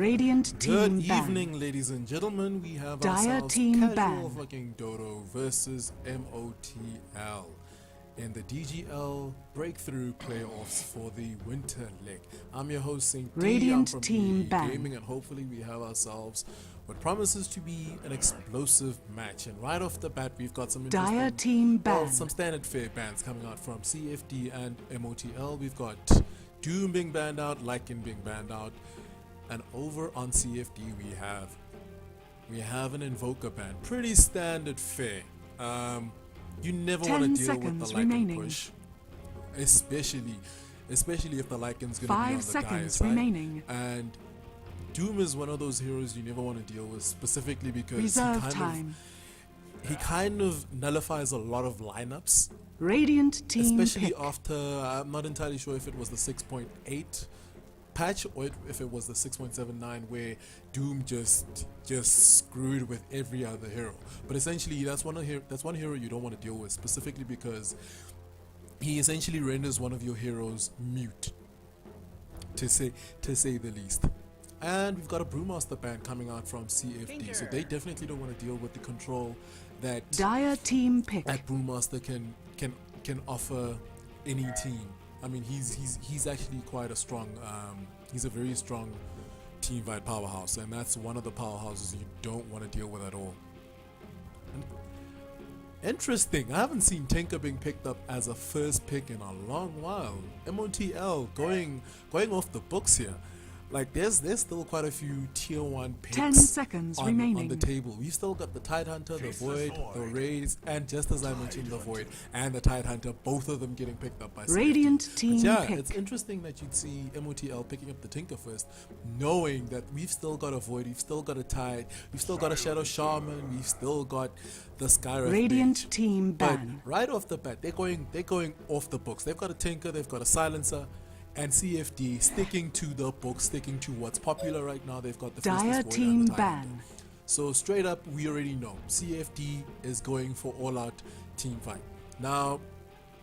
Radiant team Good ban. evening, ladies and gentlemen. We have Dire ourselves team Casual ban. fucking Dodo versus MoTL in the DGL Breakthrough Playoffs for the Winter Leg. I'm your host, Saint D. I'm Radiant from team EE ban. Gaming, and hopefully we have ourselves what promises to be an explosive match. And right off the bat, we've got some Dire interesting, team ban. well, some standard fare bans coming out from CFD and MoTL. We've got Doom being banned out, Lycan being banned out. And over on CFD we have an Invoker ban. Pretty standard fare. You never want to deal with the Lycan push, especially if the Lycan's going to be on the dire side. Remaining. And Doom is one of those heroes you never want to deal with, specifically because he kind of nullifies a lot of lineups. Radiant team especially pick. After, I'm not entirely sure if it was the 6.8 patch or if it was the 6.79 where Doom just screwed with every other hero. But essentially that's one hero you don't want to deal with, specifically because he essentially renders one of your heroes mute, to say the least. And we've got a Brewmaster ban coming out from CFD, so they definitely don't want to deal with the control that Dire team pick. that Brewmaster can offer any team. I mean, he's actually quite a strong, he's a very strong team fight powerhouse, and that's one of the powerhouses you don't want to deal with at all. And interesting, I haven't seen Tinker being picked up as a first pick in a long while. MoTL going off the books here. Like there's still quite a few tier 1 picks 10 seconds on remaining. the table. We've still got the Tidehunter, the Void, the Raze, and just as I mentioned, the Void and the Tidehunter, both of them getting picked up by CFD. Radiant team yeah, pick. it's interesting that you'd see MoTL picking up the Tinker first, knowing that we've still got a Void, we've still got a Tide, we've still got a Shadow Shaman, we've still got the Skywrath Radiant Mage. team But ban. right off the bat, they're going off the books. They've got a Tinker, they've got a Silencer, and CFD sticking to the book, sticking to what's popular right now. They've got the Dire Faceless Void team and the Tidehunter. ban. So straight up, we already know CFD is going for all-out team fight. Now,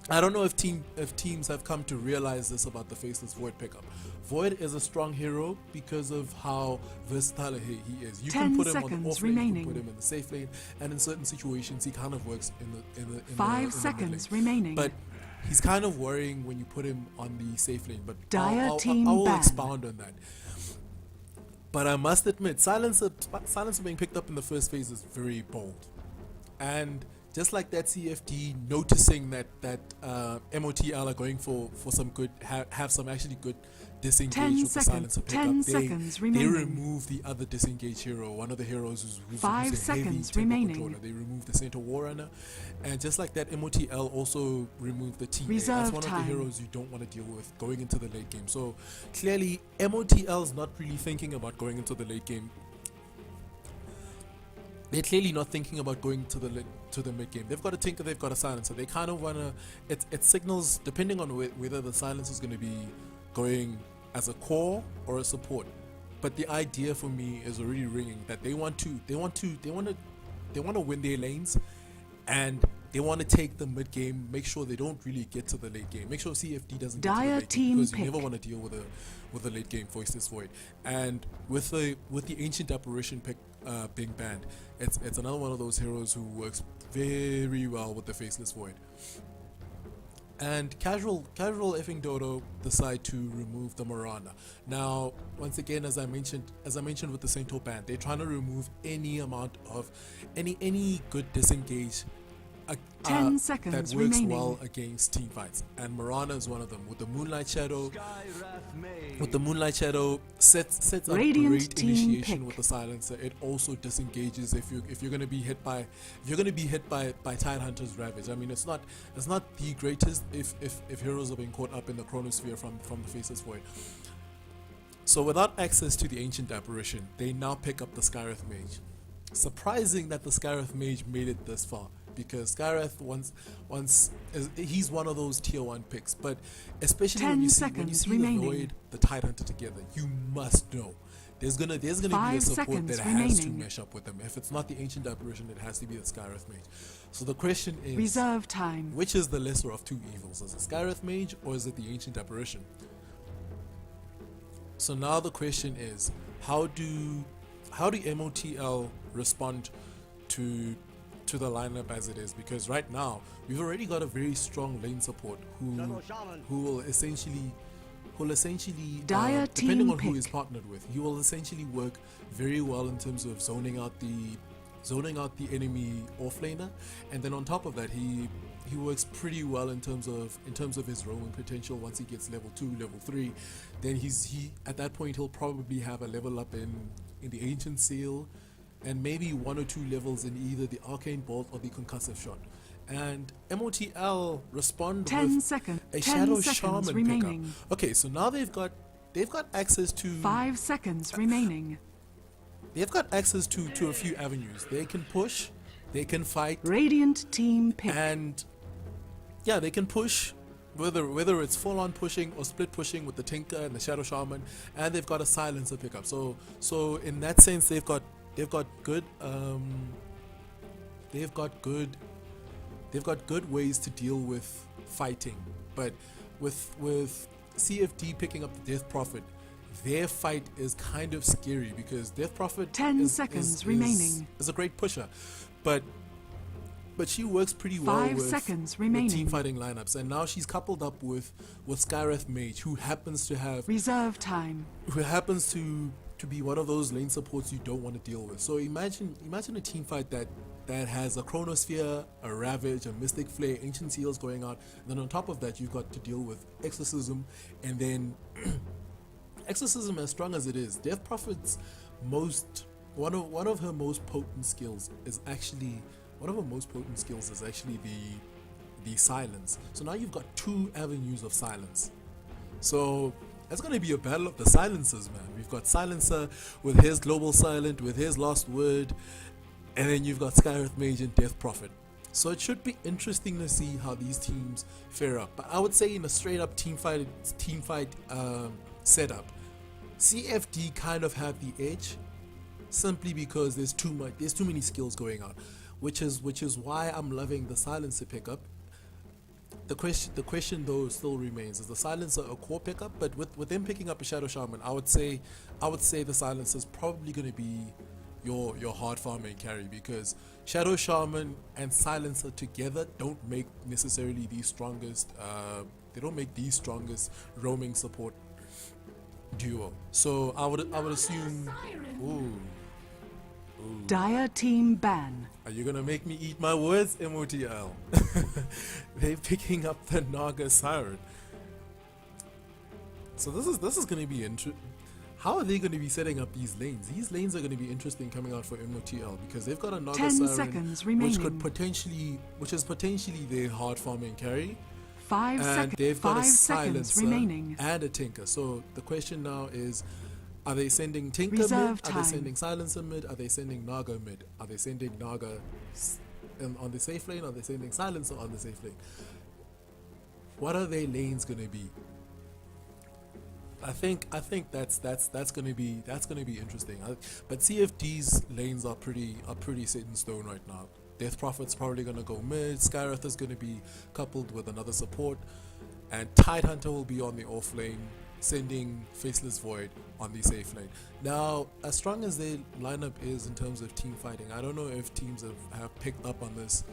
I don't know if teams have come to realize this about the Faceless Void pickup. Void is a strong hero because of how versatile he is. You can put him on the off lane, you can put him in the safe lane, and in certain situations he kind of works in the 5 seconds remaining. But he's kind of worrying when you put him on the safe lane, but Dire I team will ban. expound on that. But I must admit, Silencer being picked up in the first phase is very bold. And just like that, CFD noticing that MoTL are going for some good, have some actually good disengage with the Silencer pickup. They remove the other disengage hero, one of the heroes who's 5 a seconds heavy remaining. controller. They remove the Centaur Warrunner, and just like that, MoTL also removed the TA. Reserve That's one time. of the heroes you don't want to deal with going into the late game. So clearly, MoTL is not really thinking about going into the late game. They're clearly not thinking about going to the mid game. They've got a Tinker, they've got a Silencer. They kind of wanna. It signals depending on whether the Silencer is going to be going as a core or a support. But the idea for me is already ringing that they want to win their lanes, and they want to take the mid game. Make sure they don't really get to the late game. Make sure CFD doesn't get to the late game, because you never want to deal with a late game Faceless Void. And with the Ancient Apparition pick being banned, it's another one of those heroes who works very well with the Faceless Void. And casual effing Dodo decide to remove the Miranda. Now, once again, as I mentioned with the Centaur ban, they're trying to remove any amount of any good disengage 10 seconds that works remaining. well against team fights, and Miranda is one of them. With the Moonlight Shadow, sets up Radiant great team initiation pick. with the Silencer. It also disengages if you're gonna be hit by Tidehunter's Ravage. I mean, it's not the greatest if heroes are being caught up in the Chronosphere from the Faceless Void. So without access to the Ancient Apparition, they now pick up the Skywrath Mage. Surprising that the Skywrath Mage made it this far, because Skywrath he's one of those tier 1 picks, but especially when you see the Void, the Tidehunter together, you must know there's gonna be a support that has to mesh up with them. If it's not the Ancient Apparition, it has to be the Skywrath Mage. So the question is, reserve time. Which is the lesser of two evils? Is it Skywrath Mage or is it the Ancient Apparition? So now the question is, how do MoTL respond to the lineup as it is? Because right now we've already got a very strong lane support who will essentially Dire depending team on who pick. he's partnered with, he will essentially work very well in terms of zoning out the enemy offlaner, and then on top of that he works pretty well in terms of his roaming potential. Once he gets level 2, level 3, then he at that point he'll probably have a level up in the Ancient Seal, and maybe 1 or 2 levels in either the Arcane Bolt or the Concussive Shot. And MoTL respond 10 with seconds. a 10 Shadow seconds Shaman remaining. pickup. Okay, so now they've got access to 5 seconds remaining. they've got access to a few avenues. They can push, they can fight, Radiant team pick. and yeah, they can push, whether it's full on pushing or split pushing with the Tinker and the Shadow Shaman, and they've got a silencer pickup. So in that sense, they've got good ways to deal with fighting. But with CFD picking up the Death Prophet, their fight is kind of scary because Death Prophet 10 seconds remaining. is a great pusher, but she works pretty well 5 with, seconds with remaining. team fighting lineups, and now she's coupled up with Skywrath Mage, who happens to be one of those lane supports you don't want to deal with. So imagine a team fight that has a Chronosphere, a Ravage, a Mystic Flare, Ancient Seals going out, and then on top of that you've got to deal with Exorcism, and then Exorcism, as strong as it is, Death Prophet's one of her most potent skills is actually the silence. So now you've got 2 avenues of silence. So it's going to be a battle of the silencers, man. We've got Silencer with his Global Silent, with his Last Word, and then you've got Skywrath Mage and Death Prophet. So it should be interesting to see how these teams fare up. But I would say in a straight up team fight setup, CFD kind of have the edge, simply because there's too many skills going on, which is why I'm loving the silencer pickup. The question though still remains: is the silencer a core pickup? But with them picking up a Shadow Shaman, I would say the silencer is probably going to be your hard farming carry, because Shadow Shaman and silencer together don't make necessarily the strongest. They don't make the strongest roaming support duo. So I would assume. Ooh. Dire team ban. Are you gonna make me eat my words, MoTL? They're picking up the Naga Siren. So this is gonna be interesting. How are they going to be setting up these lanes? These lanes are going to be interesting coming out for MoTL, because they've got a Naga 10 Siren, seconds remaining. which is potentially their hard farming carry. 5 And they've got a 5 seconds silencer remaining. and a Tinker. So the question now is, are they sending Tinker Reserve mid? Are time. they sending Silencer mid? Are they sending Naga mid? Are they sending Naga on the safe lane? Are they sending Silencer on the safe lane? What are their lanes gonna be? I think that's gonna be interesting. But CFD's lanes are pretty set in stone right now. Death Prophet's probably gonna go mid. Skywrath is gonna be coupled with another support, and Tidehunter will be on the off lane, sending Faceless Void on the safe lane. Now, as strong as their lineup is in terms of team fighting, I don't know if teams have picked up on this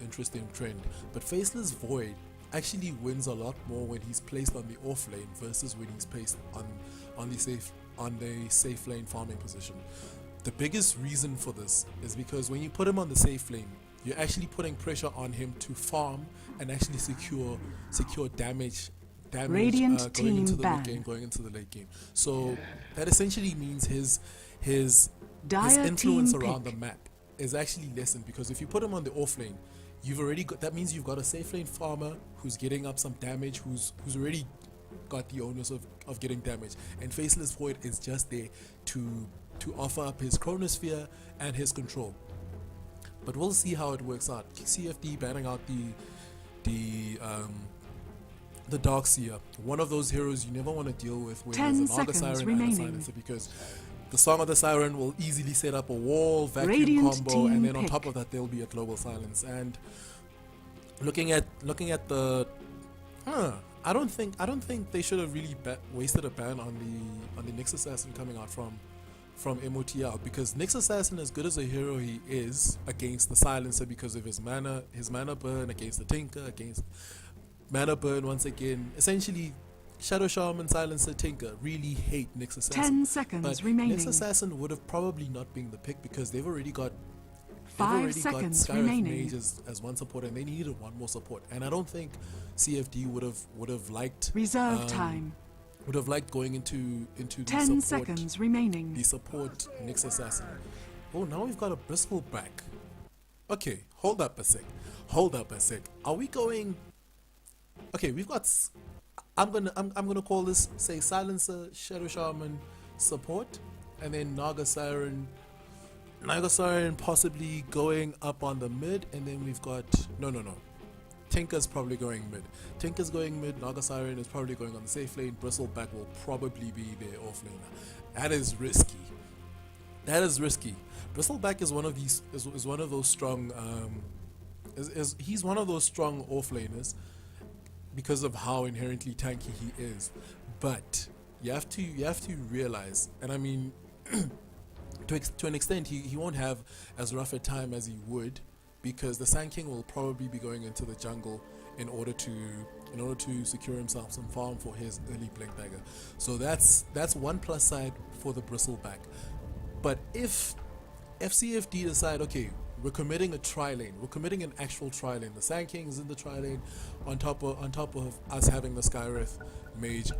interesting trend, but Faceless Void actually wins a lot more when he's placed on the off lane versus when he's placed on the safe lane farming position. The biggest reason for this is because when you put him on the safe lane, you're actually putting pressure on him to farm and actually secure damage Radiant going team into the ban. mid game, going into the late game. So that essentially means his Dire influence team around pick. the map is actually lessened, because if you put him on the off lane, that means you've got a safe lane farmer who's getting up some damage, who's already got the onus of getting damage, and Faceless Void is just there to offer up his Chronosphere and his control. But we'll see how it works out. CFD banning out the Darkseer, one of those heroes you never want to deal with when 10 there's a Naga seconds Siren and a remaining. Silencer, because the Song of the Siren will easily set up a wall, vacuum Radiant combo, team and then on pick. top of that there'll be a global silence. And looking at the I don't think they should have really wasted a ban on the Nyx Assassin coming out from MoTL, because Nyx Assassin, as good as a hero he is against the Silencer because of his mana burn, against the Tinker, against mana burn once again, essentially Shadow Shaman, Silencer, Tinker really hate Nyx Assassin. 10 seconds but remaining. Nyx Assassin would have probably not been the pick because they've already got 5 seconds Skyreth remaining. Mage as one support, and they needed one more support. And I don't think CFD would have liked Reserve time. would have liked going into the 10 support, seconds remaining. the support Nyx Assassin. Oh, now we've got a Bristle back. Okay, hold up a sec. Are we going? Okay, we've got. I'm gonna call this, say, Silencer, Shadow Shaman, support, and then Naga Siren possibly going up on the mid, and then we've got no. Tinker's probably going mid. Naga Siren is probably going on the safe lane. Bristleback will probably be their off laner. That is risky. Bristleback is one of these is one of those strong he's one of those strong off laners because of how inherently tanky he is. But you have to realize, and I mean to an extent he won't have as rough a time as he would, because the Sand King will probably be going into the jungle in order to secure himself some farm for his early Blink Dagger. So that's one plus side for the Bristleback. But if CFD decide, okay, we're committing a tri-lane, we're committing an actual tri-lane, the Sand King is in the tri-lane on top of us having the Skyreth Mage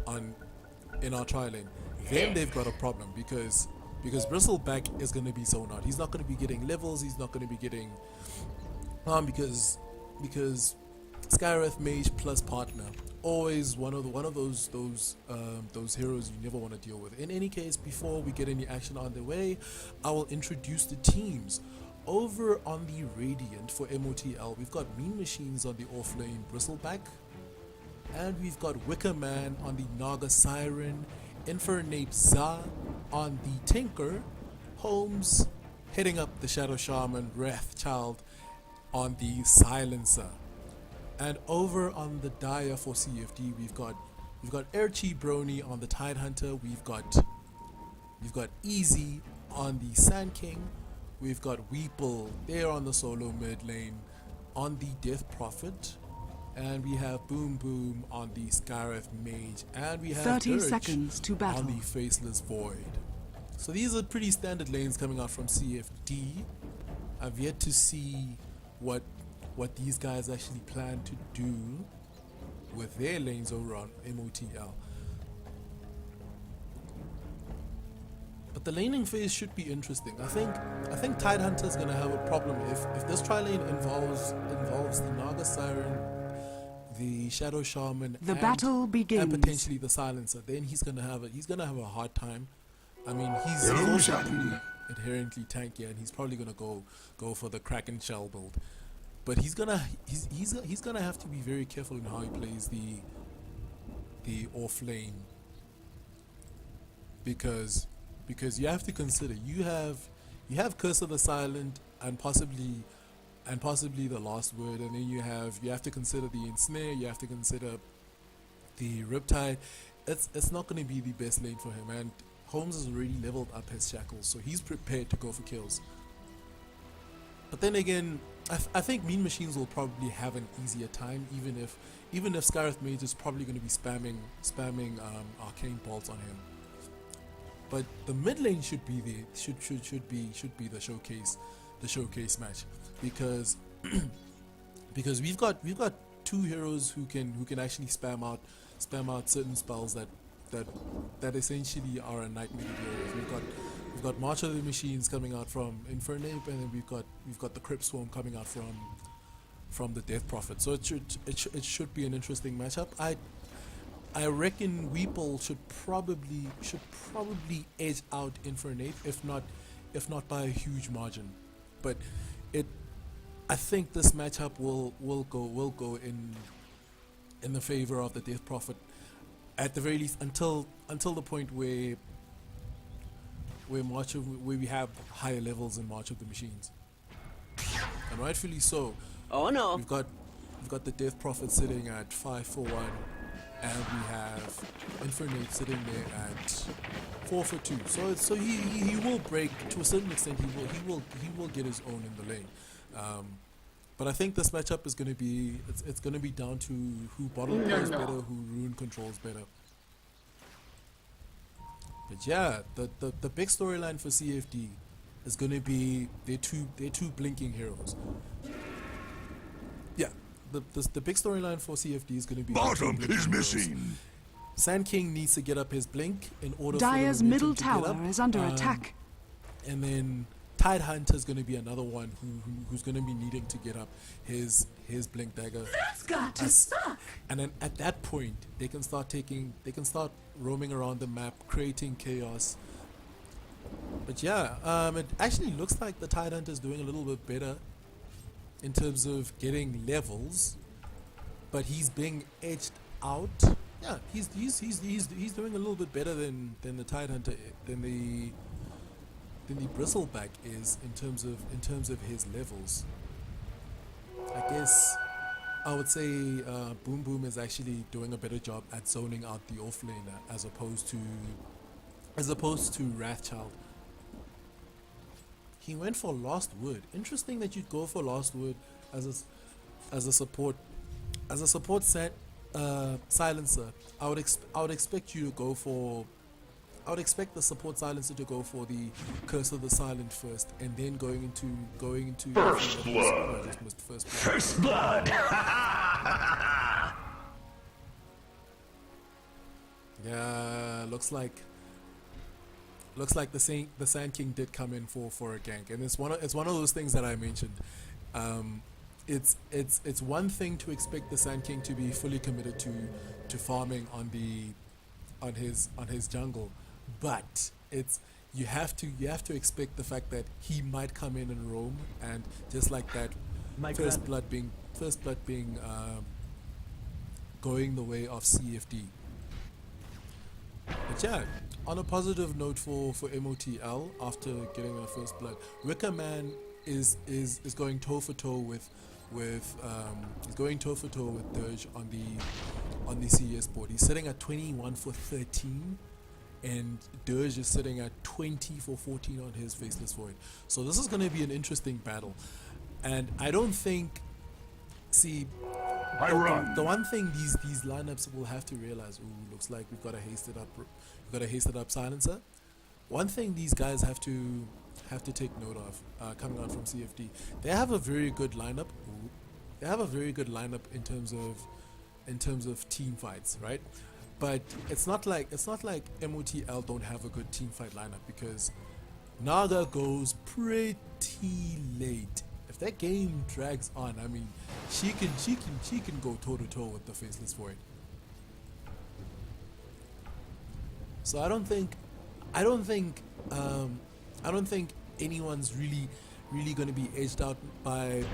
in our tri-lane, then they've got a problem, because Bristleback is going to be zoned out. He's not going to be getting levels, he's not going to be getting because Skyreth Mage plus partner, always one of those heroes you never want to deal with. In any case, before we get any action on the way, I will introduce the teams. Over on the Radiant for MoTL, we've got Mean Machines on the offlane Bristleback, and we've got Wicker Man on the Naga Siren, Infernape Za on the Tinker, Holmes heading up the Shadow Shaman, Wrathchild on the Silencer. And over on the Dire for CFD, we've got Airchi Brony on the Tidehunter, we've got Easy on the Sand King, we've got Weeple there on the solo mid lane on the Death Prophet, and we have Boom Boom on the Skyreth Mage, and we have 30 Dirge seconds to battle. on the Faceless Void. So these are pretty standard lanes coming out from CFD. I've yet to see what these guys actually plan to do with their lanes over on MoTL. But the laning phase should be interesting. I think Tidehunter is gonna have a problem if this tri-lane involves the Naga Siren, the Shadow Shaman, The battle begins. and potentially the Silencer. Then he's gonna have a hard time. I mean, he's also pretty inherently tanky, and he's probably gonna go for the Kraken Shell build. But he's gonna have to be very careful in how he plays the off lane, because you have to consider you have Curse of the Silent and possibly the Last Word, and then you have to consider the Ensnare, you have to consider the Riptide. It's not going to be the best lane for him, and Holmes has already leveled up his shackles, so he's prepared to go for kills. But then again, I think Mean Machines will probably have an easier time, even if Skyreth Mage is probably going to be spamming arcane bolts on him. But the mid lane should be the showcase match, because we've got two heroes who can actually spam out certain spells that essentially are a nightmare to deal with. We've got March of the Machines coming out from Infernape, and then we've got the Crypt Swarm coming out from the Death Prophet. So it should be an interesting matchup. I reckon Weeple should probably edge out Infernape, if not by a huge margin. But I think this matchup will go in the favor of the Death Prophet, at the very least until the point where we have higher levels in March of the Machines, and rightfully so. Oh no! We've got the Death Prophet sitting at 541, and we have Infernape sitting there at 4 for 2. So he will break to a certain extent. He will get his own in the lane. But I think this matchup is going to be it's going to be down to who bottle plays better, who rune controls better. But yeah, the big storyline for CFD is going to be their two blinking heroes. Yeah, the big storyline for CFD is going to be Bottom is missing. Sand King needs to get up his blink in order Dire's for the middle momentum to get tower up. is under attack. And then Tide Hunter is going to be another one who's going to be needing to get up his blink dagger. That's got to stop. And then at that point, they can start roaming around the map, creating chaos. But yeah, it actually looks like the Tide Hunter is doing a little bit better in terms of getting levels, but he's being edged out. Yeah, he's doing a little bit better than the Tide Hunter, than the Bristleback is in terms of his levels. I guess I would say Boom Boom is actually doing a better job at zoning out the offlaner as opposed to Wrathchild. He went for Lost Wood. Interesting that you'd go for Lost Wood as a support silencer. I would expect you to go for. I would expect the support silencer to go for the Curse of the Silent first, and then going into First blood. I just missed first blood. First blood. Yeah, looks like the Sand King did come in for a gank, and it's one of those things that I mentioned. It's one thing to expect the Sand King to be fully committed to farming on his jungle, but you have to expect the fact that he might come in and roam, and just like that, first blood being going the way of CFD. But yeah, on a positive note for MoTL, after getting their first blood, Wickerman is going toe for toe with Dirge on the CES board. He's sitting at 21 for 13, and Dirge is sitting at 20 for 14 on his Faceless Void. So this is going to be an interesting battle, and I don't think. See, the one thing these lineups will have to realize. Ooh, looks like we've got a hasted up silencer. One thing these guys have to take note of coming out from CFD. They have a very good lineup. They have a very good lineup in terms of team fights, right? But it's not like MoTL don't have a good team fight lineup, because Naga goes pretty late. If that game drags on, I mean, she can go toe to toe with the Faceless Void. So I don't think anyone's really going to be edged out by.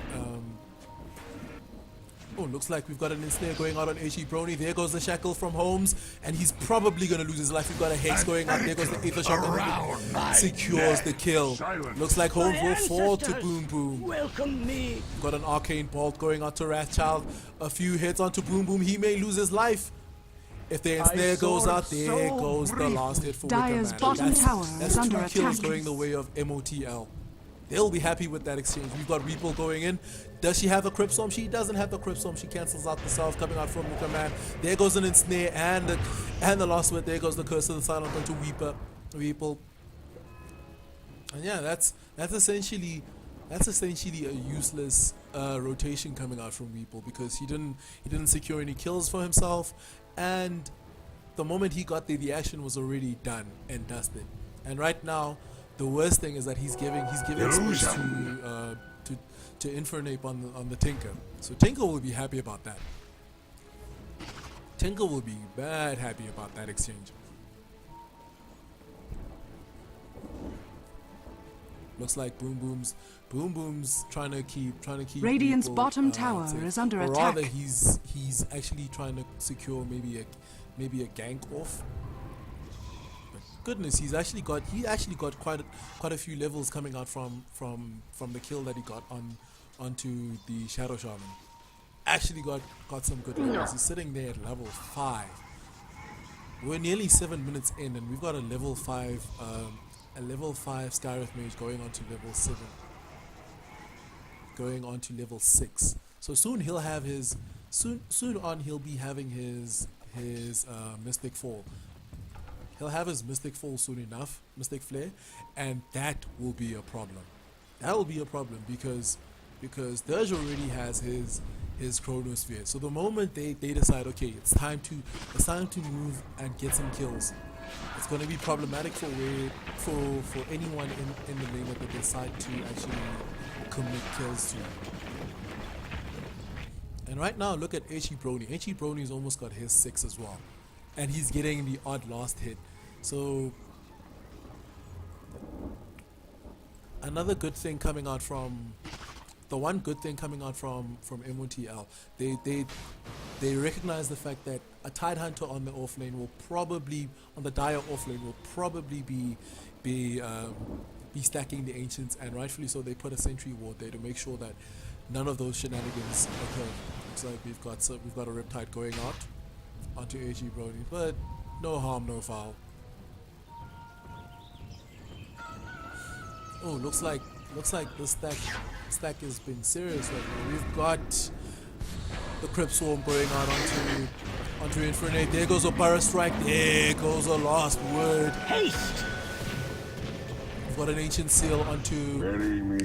Oh, looks like we've got an ensnare going out on HE Brony. There goes the shackle from Holmes, and he's probably going to lose his life. We've got a hex going out. There goes the Aether Shock, and secures the kill. Looks like Holmes will fall to Boom Boom. Welcome me. Got an Arcane Bolt going out to Wrathchild. A few hits onto Boom Boom. He may lose his life. If the ensnare goes out, there goes the last hit for Dire's Wickerman. bottom tower That's is under two kills attack. going the way of MoTL. They'll be happy with that exchange. We've got Reaper going in. Does she have a Crypt Storm? She doesn't have the Crypt Storm. She cancels out the self coming out from Wickerman. There goes an ensnare and the last word. There goes the Curse of the Silent onto Weeple. And yeah, that's essentially a useless rotation coming out from Weeple, because he didn't secure any kills for himself, and the moment he got there, the action was already done and dusted. And right now, the worst thing is that he's giving space to Infernape on the Tinker. So Tinker will be happy about that. Tinker will be bad happy about that exchange. Looks like Boom Boom's trying to keep Radiant's people, bottom tower safe. is under or attack. rather, he's actually trying to secure maybe a gank off. But goodness, he actually got quite a few levels coming out from the kill that he got onto the Shadow Shaman. actually got some good levels. He's sitting there at level 5. We're nearly 7 minutes in, and we've got a level 5 Skyreth mage going on to level 7, going on to level 6. So soon he'll have his soon on he'll be having his Mystic Fall. He'll have his Mystic Fall soon enough, Mystic Flare, and that will be a problem. That will be a problem because Dirge already has his Chronosphere. So the moment they decide, okay, it's time to move and get some kills, it's going to be problematic for anyone in the lane that they decide to actually commit kills to. And right now, look at Echi Brony. Echi Brony's almost got his 6 as well, and he's getting the odd last hit. So another good thing coming out from the one good thing coming out from MoTL, they recognize the fact that a Tidehunter on the off lane will probably, on the Dire off lane, will probably be stacking the Ancients, and rightfully so. They put a Sentry Ward there to make sure that none of those shenanigans occur. Looks like we've got a Riptide going out onto AG Brody, but no harm, no foul. Oh, looks like the stack has been serious right now. We've got the Crypt Swarm going out onto Infernape. There goes a Burrow Strike. There goes a last word. Haste! We've got an Ancient Seal onto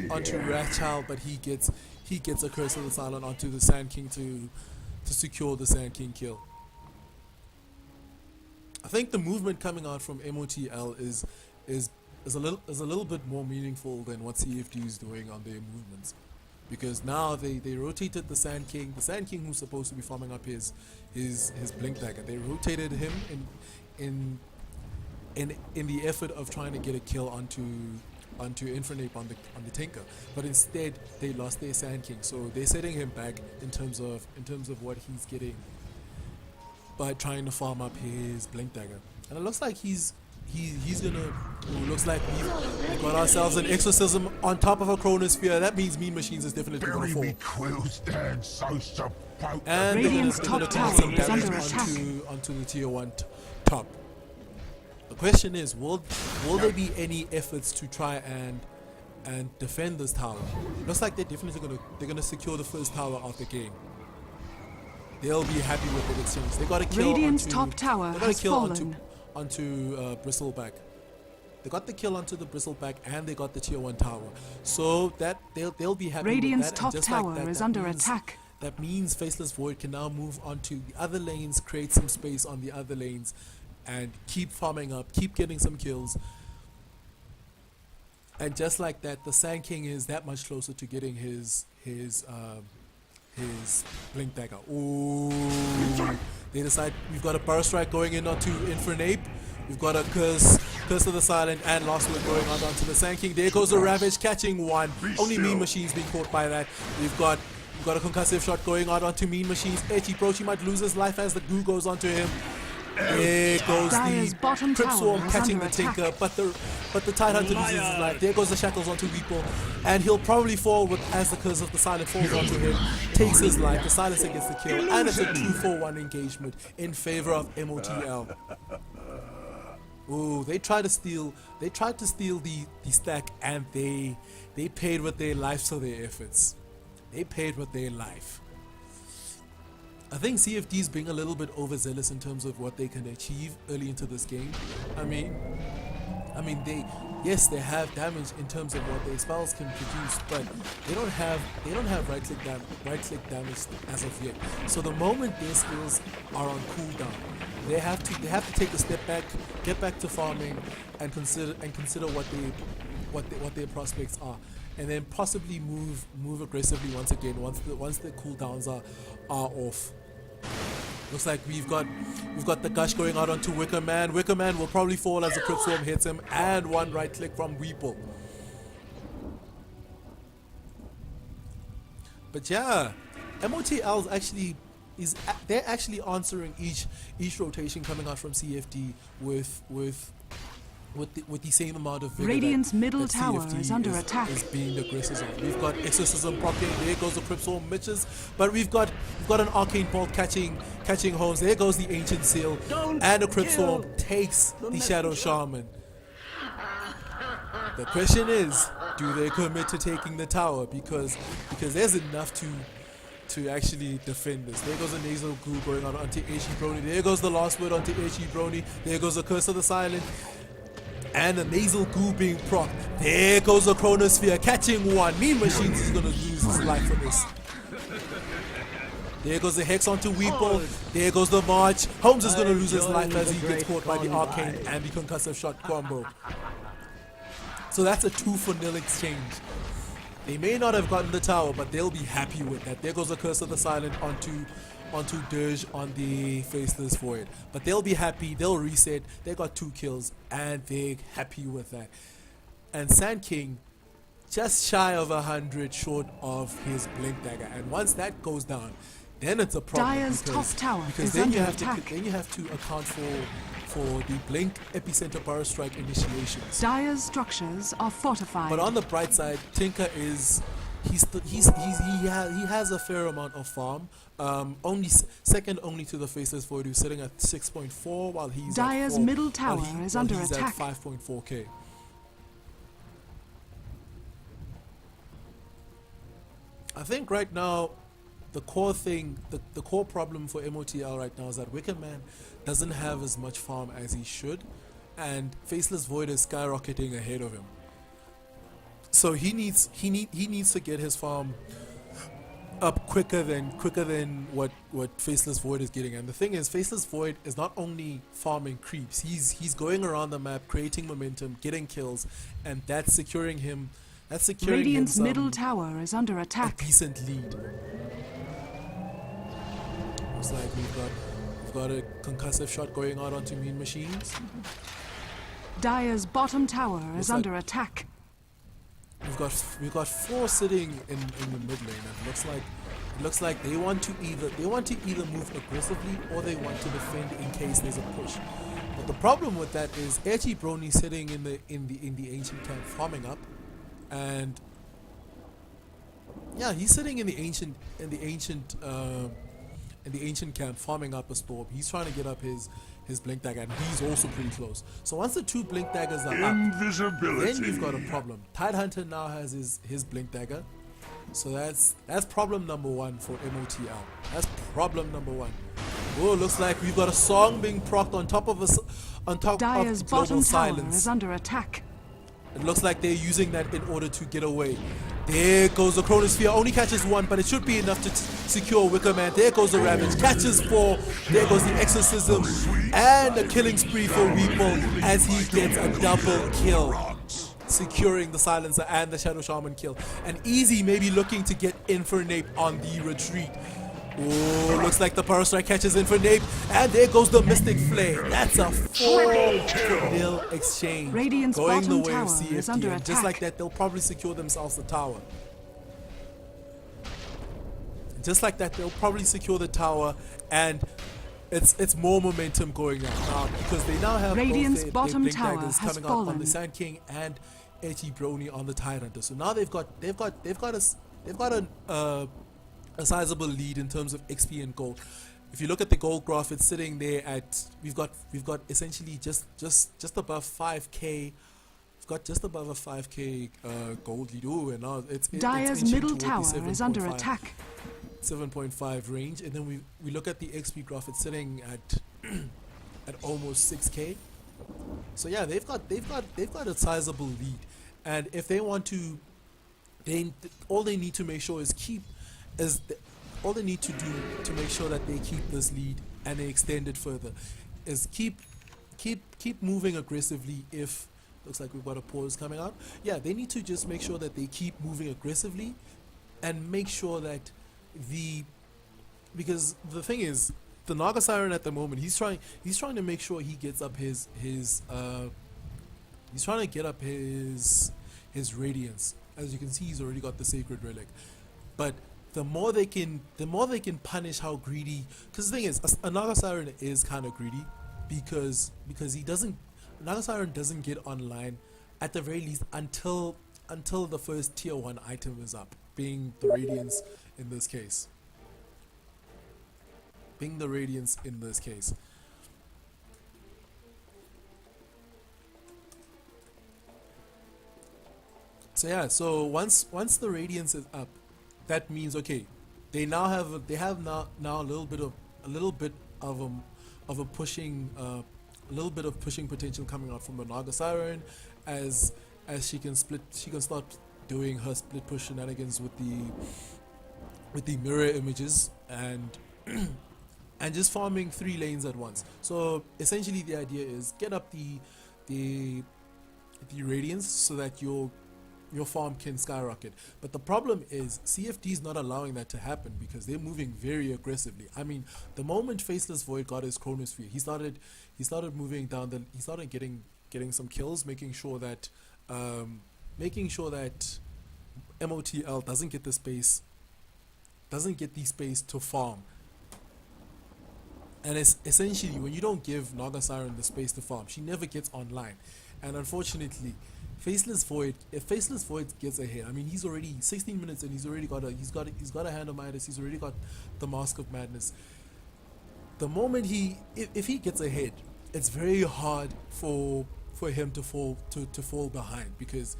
Wrathchild, but he gets a Curse of the Silent onto the Sand King to secure the Sand King kill. I think the movement coming out from MoTL is a little bit more meaningful than what CFD is doing on their movements, because now they rotated the Sand King who's supposed to be farming up his Blink Dagger. They rotated him in the effort of trying to get a kill onto Infernape on the Tinker, but instead they lost their Sand King, so they're setting him back in terms of what he's getting by trying to farm up his Blink Dagger. And it looks like he's gonna. Looks like we've got ourselves an Exorcism on top of a Chronosphere. That means Mean Machines is definitely gonna fall. And Radiant's they're gonna top take tower some is damage under attack. onto the tier 1 top. The question is, will there be any efforts to try and defend this tower? Looks like they're definitely gonna secure the first tower of the game. They'll be happy with the exchange. They got a kill Radiant's onto, top tower they got a has kill fallen. onto Bristleback. They got the kill onto the Bristleback, and they got the tier 1 tower. So that they'll be happy Radiant's with that. top And just tower like that, is that under means, attack. That means Faceless Void can now move onto the other lanes, create some space on the other lanes, and keep farming up, keep getting some kills. And just like that, the Sand King is that much closer to getting his Blink Dagger. Ooh. They decide we've got a Burrow Strike going in onto Infernape. We've got a Curse of the Silent, and Last Word going on onto the Sand King. There goes a Ravage catching one. Only Mean Machines being caught by that. We've got a concussive shot going out onto Mean Machines. Echi Brochi might lose his life as the goo goes onto him. There goes Dire's the bottom Crypt tower Swarm is catching under the Tinker, attack. but the Tidehunter loses his life. There goes the Shackles onto Weeple, and he'll probably fall as the Curse of the Silent falls onto him, takes his life. The Silencer gets the kill, and it's a 2-4-1 engagement in favor of MoTL. Ooh, they tried to steal the stack, and they paid with their lives for their efforts. They paid with their life. I think CFD is being a little bit overzealous in terms of what they can achieve early into this game. I mean they have damage in terms of what their spells can produce, but they don't have right click damage as of yet. So the moment their skills are on cooldown, they have to take a step back, get back to farming, and consider what their prospects are, and then possibly move aggressively once again once the cooldowns are off. Looks like we've got the gush going out onto Wicker Man. Wicker Man will probably fall as the Crypt Swarm hits him, and one right click from Weeple. But yeah, MoTL they're actually answering each rotation coming out from CFD with with the same amount of vigor Radiant's middle that tower CFD is under attack. is being aggressive on. We've got exorcism proccing. There goes the Cryptstorm Mitches, but we've got an arcane bolt catching homes. There goes the ancient seal, and the Cryptstorm takes the Shadow Shaman. The question is, do they commit to taking the tower? Because there's enough to actually defend this. There goes a nasal goo going on onto H.E. Brony. There goes the last word onto H.E. Brony. There goes the Curse of the Silent. And the nasal goo being proc. There goes the Chronosphere catching one. Mean Machines is gonna lose his life for this. There goes the Hex onto Weeple. There goes the March. Holmes is gonna lose his life as he gets caught by the Arcane and the Concussive Shot combo. So that's a 2-for-0 exchange. They may not have gotten the tower, but they'll be happy with that. There goes the Curse of the Silent onto Dirge on the Faceless Void. But they'll be happy, they'll reset, they got 2 kills, and they're happy with that. And Sand King, just shy of 100 short of his Blink Dagger. And once that goes down, then it's a problem. Dire's top tower is then under you have attack. then you have to account for the Blink Epicenter Power Strike initiations. Dire's structures are fortified. But on the bright side, Tinker is he has a fair amount of farm. Only second only to the Faceless Void, who's sitting at 6.4, while he's Dire's at 4, middle tower while is under he's attack. at 5.4k. I think right now the core thing, the core problem for MoTL right now is that Wicker Man doesn't have as much farm as he should, and Faceless Void is skyrocketing ahead of him. So he needs to get his farm up quicker than what Faceless Void is getting. And the thing is, Faceless Void is not only farming creeps, he's going around the map, creating momentum, getting kills, and that's securing him. That's securing Radiant's him middle tower is under a attack. decent lead. Looks like we've got a concussive shot going out onto Mean Machines. Dire's bottom tower is Looks like- under attack. We've got 4 sitting in the mid lane, and it looks like they want to either move aggressively or they want to defend in case there's a push. But the problem with that is H.E. Brony sitting in the ancient camp farming up, and yeah, he's sitting in the ancient camp farming up a storm. He's trying to get up his Blink Dagger, and he's also pretty close. So once the 2 Blink Daggers are up, Invisibility. then you've got a problem. Tidehunter now has his Blink Dagger. So that's problem number 1 for MoTL. That's problem number 1. Oh, looks like we've got a song being procced on top of Dire's Global bottom tower Silence. is under attack. It looks like they're using that in order to get away. There goes the Chronosphere, only catches 1, but it should be enough to secure Wicker Man. There goes the Ravage, catches 4. There goes the Exorcism, and a killing spree for Weeple as he gets a double kill, securing the Silencer and the Shadow Shaman kill. And Easy maybe looking to get Infernape on the retreat. Oh, looks like the Power Strike catches Infernape, and there goes the Mystic Flare. That's a 4-0 exchange, Radiant's going the bottom way of tower CFD. is under And just attack. like that, they'll probably secure themselves the tower. Just like that, they'll probably secure the tower, and it's more momentum going now because they now have Radiant's both bottom Blink tower Daggers has coming out on fallen. the Sand King and H.E. Brony on the Tidehunter. So now they've got a sizable lead in terms of XP and gold. If you look at the gold graph, it's sitting there at we've got essentially just above 5k. We've got just above a 5k gold lead. Ooh, and now it's Dire's inching middle toward tower the is under 7.5 attack. 7.5 range, and then we look at the XP graph. It's sitting at at almost 6k. So yeah, they've got a sizable lead, and if they want to, all they need to make sure is all they need to do to make sure that they keep this lead and they extend it further is keep moving aggressively. If looks like we've got a pause coming out, yeah, they need to just make sure that they keep moving aggressively and make sure that because the thing is, the Naga Siren at the moment, he's trying to make sure he gets up his he's trying to get up his radiance. As you can see, he's already got the Sacred Relic, but the more they can punish how greedy, because the thing is, a Naga Siren is kind of greedy because he doesn't, Naga Siren doesn't get online at the very least until the first tier 1 item is up, being the Radiance in this case. So yeah, so once the Radiance is up, that means okay, they have now a little bit of a pushing pushing potential coming out from the Naga Siren, as she can start doing her split push shenanigans with the mirror images and and just farming 3 lanes at once. So essentially the idea is get up the Radiance so that your farm can skyrocket. But the problem is CFD is not allowing that to happen because they're moving very aggressively. I mean, the moment Faceless Void got his Chronosphere, he started moving down he started getting some kills, making sure that MoTL doesn't get the space to farm. And it's essentially, when you don't give Naga Siren the space to farm, she never gets online. And unfortunately, if Faceless Void gets ahead, I mean, he's already 16 minutes and he's got a hand of Midas, he's already got the Mask of Madness. The moment if he gets ahead, it's very hard for him to fall behind because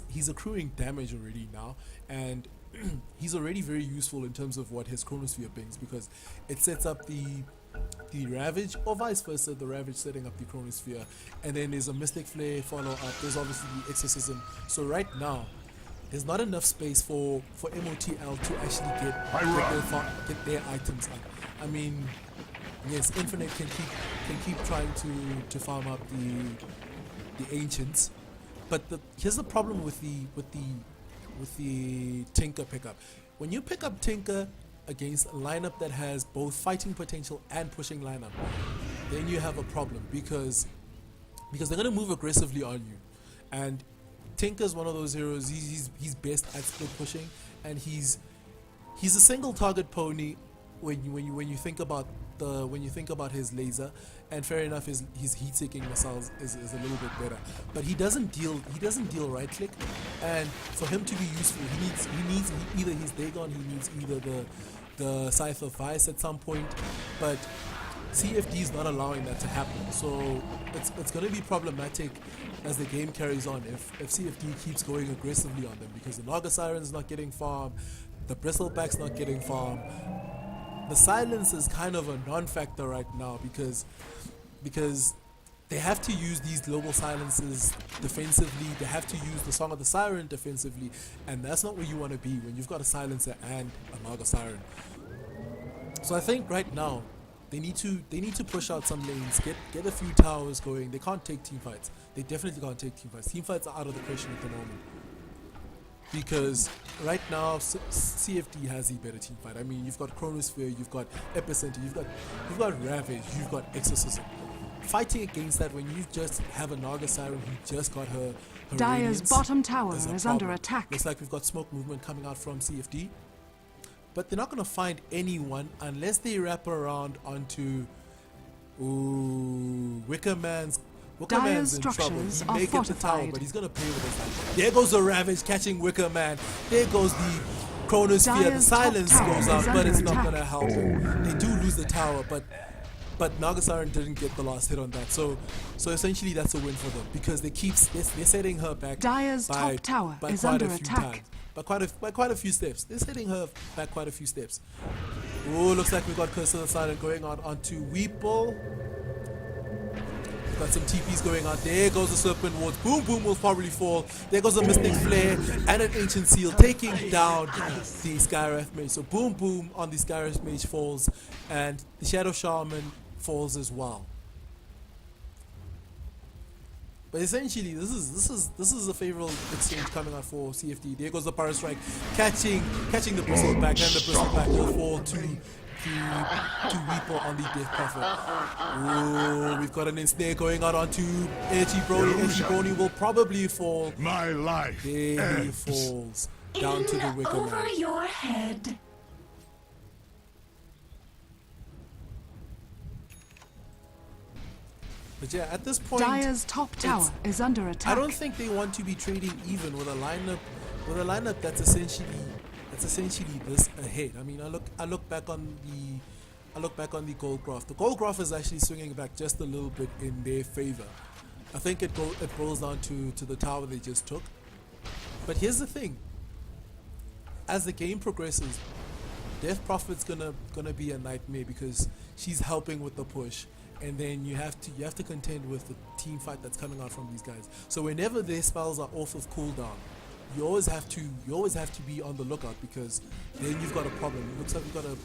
he's accruing damage already now, and he's already very useful in terms of what his Chronosphere brings, because it sets up the Ravage, or vice versa, the Ravage setting up the Chronosphere, and then there's a Mystic Flare follow up, there's obviously the Exorcism. So right now there's not enough space for MoTL to actually get their items up. I mean, yes, Infinite can keep trying to farm up the Ancients, but here's the problem with the Tinker pickup. When you pick up Tinker against a lineup that has both fighting potential and pushing lineup, then you have a problem because they're going to move aggressively on you. And Tinker's one of those heroes, he's best at split pushing, and he's a single target pony when you think about his laser. And fair enough, his heat seeking missiles is a little bit better, but he doesn't deal right click, and for him to be useful he needs either his Dagon, he needs either the Scythe of Vice at some point, but CFD is not allowing that to happen. So it's going to be problematic as the game carries on if CFD keeps going aggressively on them, because the Naga Siren's not getting farm, the Bristleback's not getting farm. The silence is kind of a non-factor right now because they have to use these global silences defensively. They have to use the Song of the Siren defensively, and that's not where you want to be when you've got a silencer and a Naga Siren. So I think right now they need to push out some lanes, get a few towers going. They can't take team fights. They definitely can't take team fights. Team fights are out of the question at the moment, because right now CFD has the better team fight. I mean, you've got Chronosphere, you've got Epicenter, you've got Ravage, you've got Exorcism. Fighting against that when you just have a Naga Siren who just got her Dire's Radiance bottom tower is a is under problem. attack. Looks like we've got smoke movement coming out from CFD, but they're not going to find anyone unless they wrap around onto Wicker Man's in trouble. structures He are may get the tower, fortified. but he's going to play with it. There goes the Ravage catching Wicker Man. There goes the Chronosphere. The Dire's top silence tower goes is out, but under it's not attack. going to help them. They do lose the tower, but Naga Siren didn't get the last hit on that. So essentially that's a win for them, because they're setting her back Dire's by, top tower by is quite under a few attack. times. By quite a few steps. They're setting her back quite a few steps. Oh, looks like we've got Curse of the Silent going out onto Weeple. Got some TPs going out. There goes the Serpent Wards. Boom Boom will probably fall. There goes a Mystic Flare and an Ancient Seal taking down the Skywrath Mage. So Boom Boom on the Skywrath Mage falls, and the Shadow Shaman falls as well. But essentially, this is a favorable exchange coming out for CFD. There goes the Power Strike, catching the Bristleback, and the Bristleback will fall to Reaper on the Death Prophet. Oh, we've got an ensnare going out onto Edgy Brony. Edgy Brony will probably fall. My life There he falls down to the Wicker over Man. your head. But yeah, at this point, Dire's top tower is under attack. I don't think they want to be trading even with a lineup that's essentially this ahead. I mean, I look back on the gold graph. The gold graph is actually swinging back just a little bit in their favor. I think it boils down to the tower they just took. But here's the thing: as the game progresses, Death Prophet's gonna be a nightmare because she's helping with the push, and then you have to contend with the team fight that's coming out from these guys. So whenever their spells are off of cooldown, you always have to be on the lookout, because then you've got a problem. It looks like we've got a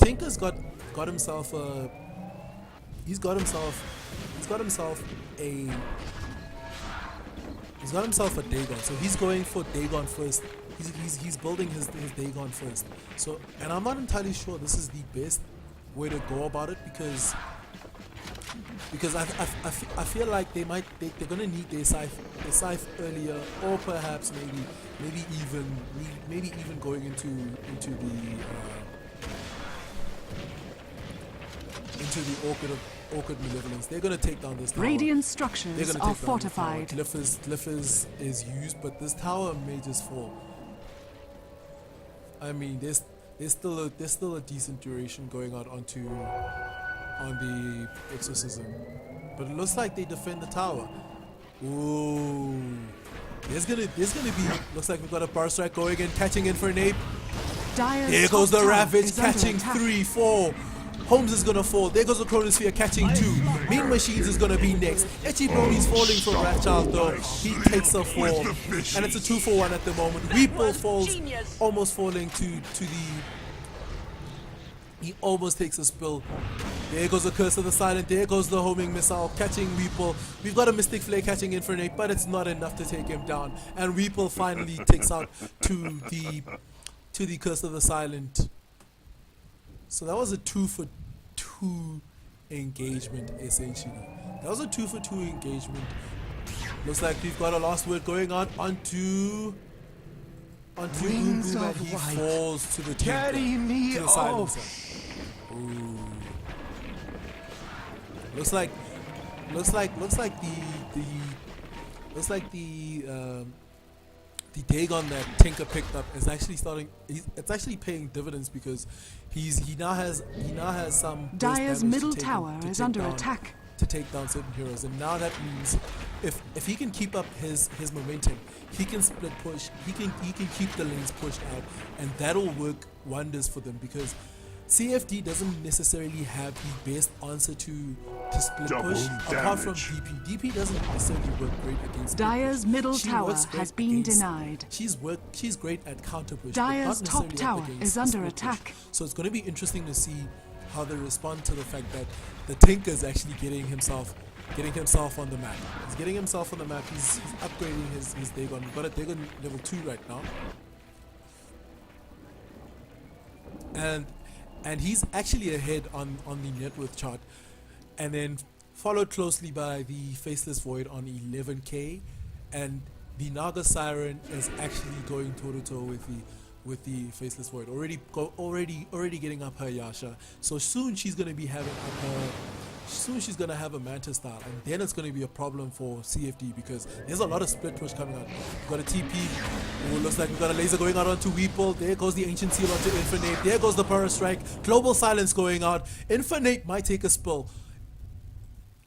Tinker's got himself a he's got himself a Dagon. So he's going for Dagon first. He's building his Dagon first. So, and I'm not entirely sure this is the best way to go about it, because I feel like they're gonna need their scythe earlier, or perhaps maybe even going into the orchid malevolence. They're gonna take down this tower. Radiant structures are fortified. Glyph is used, but this tower may just fall. I mean, there's still a decent duration going out on the exorcism, but it looks like they defend the tower. Ooh, there's gonna be. Looks like we've got a bar strike going and catching in for an ape. Dire's There goes top the tower Ravage is under catching attack. 3, 4. Holmes is gonna fall. There goes the Chronosphere catching 2. Mean Machines is gonna be next. Etchy Brony's falling for Ratchild though. He takes a fall. And it's a 2-for-1 at the moment. Weeple falls, almost falling to the... He almost takes a spill. There goes the Curse of the Silent. There goes the homing missile catching Weeple. We've got a Mystic Flare catching Infernape, but it's not enough to take him down. And Weeple finally takes out to the Curse of the Silent. So that was a 2-for-2 engagement, essentially. That was a 2-for-2 engagement. Looks like we've got a last word going on onto Boom Boom, and he falls to the Tinker, to the silencer. Ooh. Looks like the Dagon that Tinker picked up is actually it's actually paying dividends, because he now has some burst Dire's damage middle to take tower to is take under down- attack. to take down certain heroes, and now that means if he can keep up his momentum, he can split push, he can keep the lanes pushed out, and that'll work wonders for them, because CFD doesn't necessarily have the best answer to split Double push apart from damage. DP. DP doesn't necessarily work great against split Dire's push. middle She tower works great has been against- denied. She's great at counter push. Dire's but not top necessarily tower up is against under split push. attack. So it's going to be interesting to see how they respond to the fact that the Tinker is actually getting himself on the map. He's getting himself on the map. He's upgrading his Dagon. We've got a Dagon level 2 right now. And he's actually ahead on the net worth chart, and then followed closely by the Faceless Void on 11k, and the Naga Siren is actually going toe to toe with the Faceless Void. Already getting up her Yasha. So soon she's gonna be having up her. Soon she's gonna have a Manta style, and then it's gonna be a problem for CFD, because there's a lot of split push coming out. We've got a TP. Oh, looks like we've got a laser going out onto Weeple. There goes the Ancient Seal onto Infernape. There goes the Power Strike. Global Silence going out. Infernape might take a spill.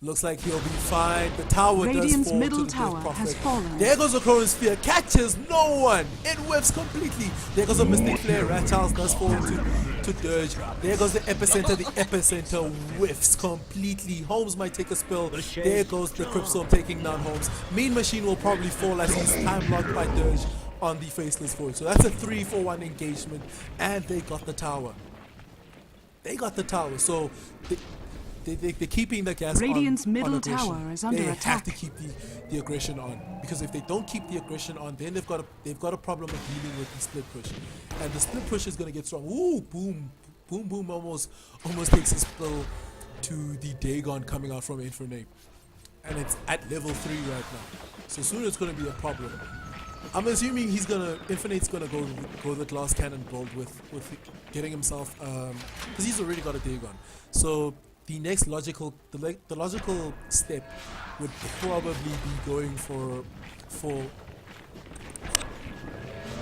Looks like he'll be fine. The tower Radiant's does fall middle to the tower Death Prophet. has fallen. There goes the Chronosphere. Catches no one. It whiffs completely. There goes the Mystic Flare. Ratchals does fall to Dirge. There goes the Epicenter. The Epicenter whiffs completely. Holmes might take a spill. There goes the Cryptstorm taking down Holmes. Mean Machine will probably fall as he's time locked by Dirge on the Faceless Void. So that's a 3-for-1 engagement. And they got the tower. So they're keeping the gas Radiant's on middle aggression. tower is under they attack. have to keep the aggression on, because if they don't keep the aggression on, then they've got a problem of dealing with the split push, and the split push is going to get strong. Ooh, boom almost takes a spill to the Dagon coming out from Infernape, and it's at level 3 right now. So soon it's going to be a problem. I'm assuming Infernate's gonna go the glass cannon build with getting himself, because he's already got a Dagon. So the next logical the logical step would probably be going for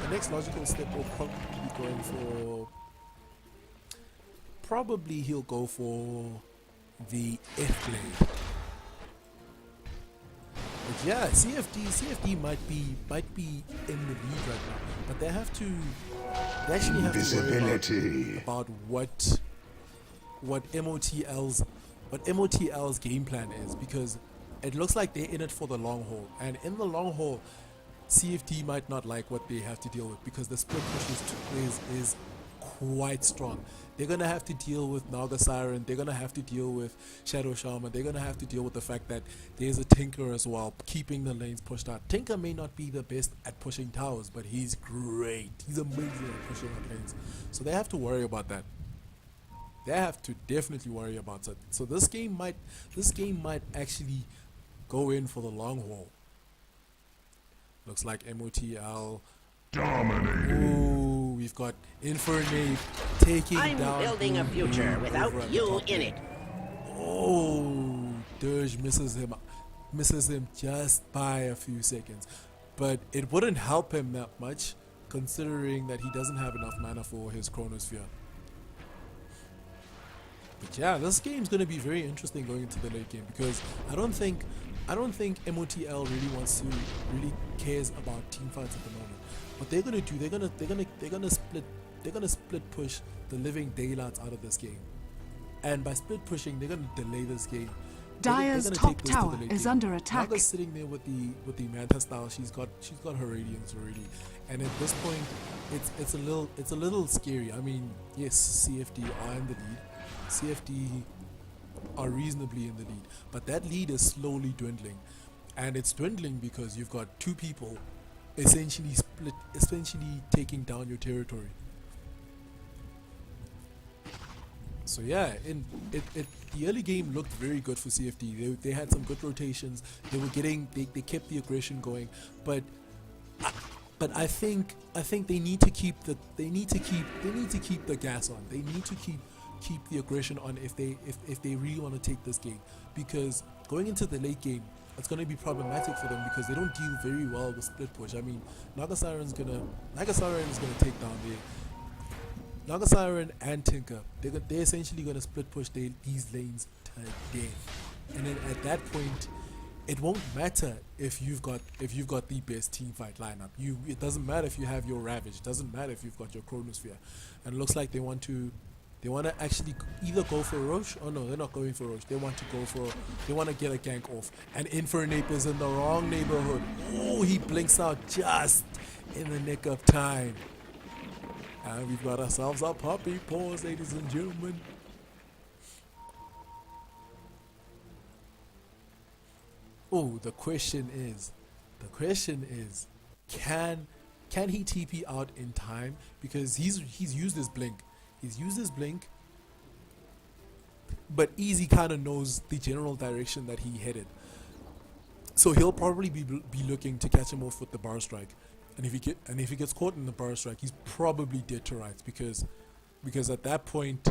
the next logical step will probably be going for probably he'll go for the F blade. But yeah, CFD might be in the lead right now, but they actually have to worry about what MoTL's game plan is, because it looks like they're in it for the long haul, and in the long haul, CFD might not like what they have to deal with, because the split push is quite strong. They're gonna have to deal with Naga Siren, they're gonna have to deal with Shadow Shaman, they're gonna have to deal with the fact that there's a Tinker as well, keeping the lanes pushed out. Tinker may not be the best at pushing towers, but he's great. He's amazing at pushing out lanes. So they have to worry about that. They have to definitely worry about it. So this game might actually go in for the long haul. Looks like MoTL. Ooh, we've got Infernape taking down. I'm building a future without you in it. Oh, Dirge misses him just by a few seconds, but it wouldn't help him that much, considering that he doesn't have enough mana for his Chronosphere. But yeah, this game's gonna be very interesting going into the late game, because I don't think MoTL really cares about team fights at the moment. What they're gonna do, they're gonna split push the living daylights out of this game, and by split pushing, they're gonna delay this game. Dire's top tower is under attack. Naga's sitting there with the Manta style. She's got her radiance already, and at this point, it's a little scary. I mean, yes, CFD are in the lead. CFD are reasonably in the lead, but that lead is slowly dwindling, and it's dwindling because you've got two people essentially taking down your territory. So yeah, the early game looked very good for CFD. They had some good rotations. They kept the aggression going, but I think they need to keep the gas on. They need to keep the aggression on if they really want to take this game, because going into the late game, it's going to be problematic for them, because they don't deal very well with split push. I mean, Naga Siren is going to take down Naga Siren and Tinker. They're essentially going to split push these lanes to death, and then at that point, it won't matter if you've got the best team fight lineup. It doesn't matter if you have your Ravage. It doesn't matter if you've got your Chronosphere. And it looks like they want to actually either go for Roche, or no, they're not going for Roche. They want to get a gank off. And Infernape is in the wrong neighborhood. Oh, he blinks out just in the nick of time. And we've got ourselves a puppy pause, ladies and gentlemen. Oh, the question is, can he TP out in time? Because he's used his blink. But Easy kind of knows the general direction that he headed, so he'll probably be looking to catch him off with the bar strike. And if he gets caught in the bar strike, he's probably dead to rights, because at that point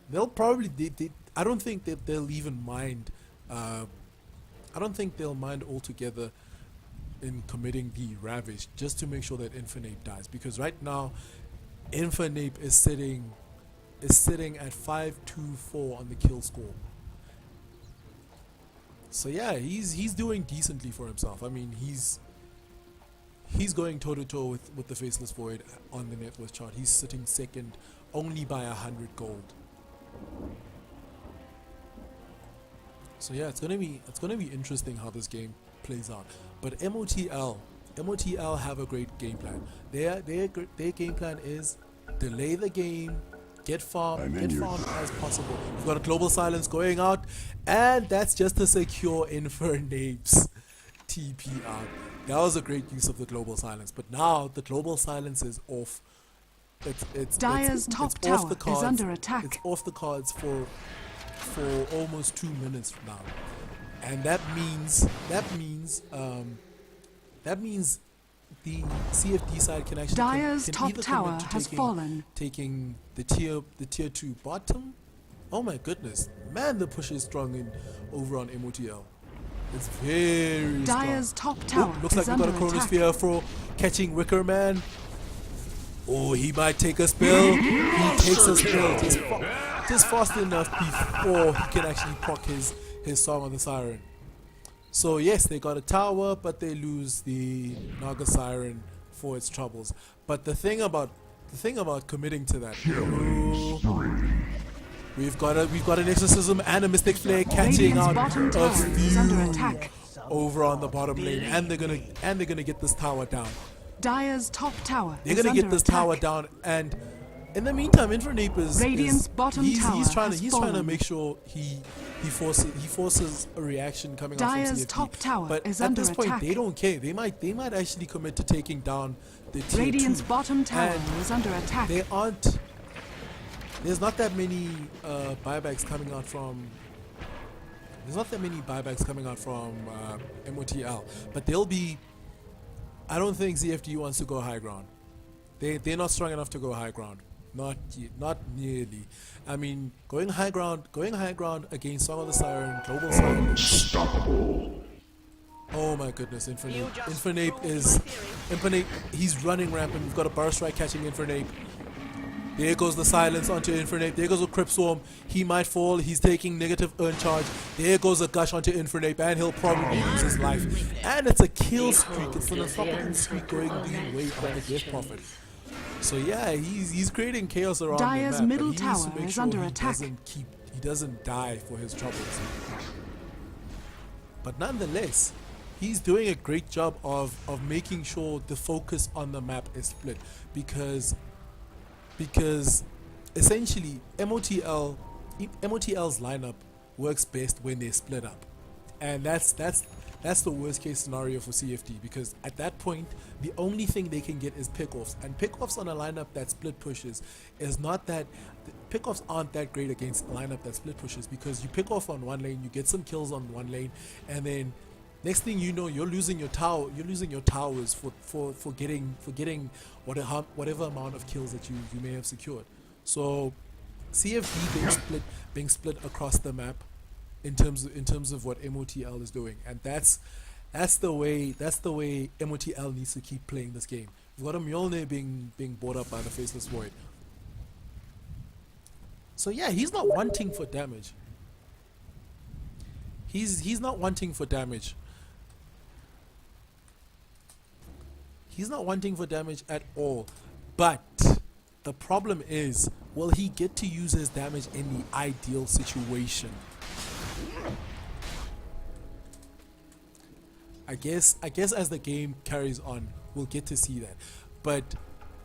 they'll probably I don't think that they'll even mind. I don't think they'll mind altogether in committing the Ravage, just to make sure that Infernape dies, because right now Infernape is sitting at 524 on the kill score. So yeah, he's doing decently for himself. I mean, he's going toe to toe with the Faceless Void on the net worth chart. He's sitting second only by 100 gold. So yeah, it's gonna be interesting how this game plays out. But MoTL have a great game plan. Their game plan is delay the game, get farm as possible. We've got a global silence going out, and that's just to secure Infernape's TP out. That was a great use of the global silence, but now the global silence is off. Dire's top tower is under attack. It's off the cards for almost 2 minutes now, and that means the CFD side can actually Dire's can top either tower commit to has fallen. taking the tier 2 bottom, Oh my goodness, man, the push is strong in over on MoTL. It's very Dire's strong. top tower Looks like is we got a under attack. chronosphere for catching Wicker Man. Oh, he might take a spill. He takes a spill just fast enough before he can actually proc his song on the siren. So yes, they got a tower, but they lose the Naga siren for its troubles. But the thing about committing to that, we've got an exorcism and a mystic flare catching Radiant's out bottom a tower is under few attack. over on the bottom lane, and they're gonna get this tower down. Dire's top tower They're is gonna under get this attack. tower down, and in the meantime, Infernape is Radiant's bottom he's tower trying has to fallen. make sure he forces a reaction coming out from Dire's CFD. top tower But is at under this point, attack. they don't care. They might actually commit to taking down the tier Radiant's 2. bottom tower And is under attack. they aren't. There's not that many buybacks coming out from. There's not that many buybacks coming out from MoTL, but they'll be. I don't think CFD wants to go high ground. They're not strong enough to go high ground. Not nearly. I mean, going high ground against Song of the Siren, Global Siren. Unstoppable. Oh my goodness, Infernape. You just Infernape proved is my theory. Infernape. He's running rampant. We've got a burst strike catching Infernape. There goes the silence onto Infernape. There goes a Crypt Swarm. He might fall. He's taking negative earn charge. There goes a gush onto Infernape, and he'll probably lose his life. And it's a kill streak. It's an unstoppable streak going the way of the Death Prophet. So yeah, he's creating chaos around Dire's the map. middle but he needs to tower make is sure under he attack. doesn't die for his troubles. But nonetheless, he's doing a great job of making sure the focus on the map is split, because essentially MoTL's lineup works best when they're split up, and that's the worst case scenario for CFD, because at that point the only thing they can get is pickoffs, and pickoffs on a lineup that split pushes is not that. Pickoffs aren't that great against a lineup that split pushes, because you pick off on one lane, you get some kills on one lane, and then next thing you know, you're losing your tower. You're losing your towers for getting whatever amount of kills that you may have secured. So CFD being split across the map in terms of what MoTL is doing, and that's the way MoTL needs to keep playing this game. We've got a Mjolnir being bought up by the Faceless Void. So yeah, he's not wanting for damage. He's not wanting for damage. He's not wanting for damage at all. But the problem is, will he get to use his damage in the ideal situation? I guess as the game carries on, we'll get to see that. But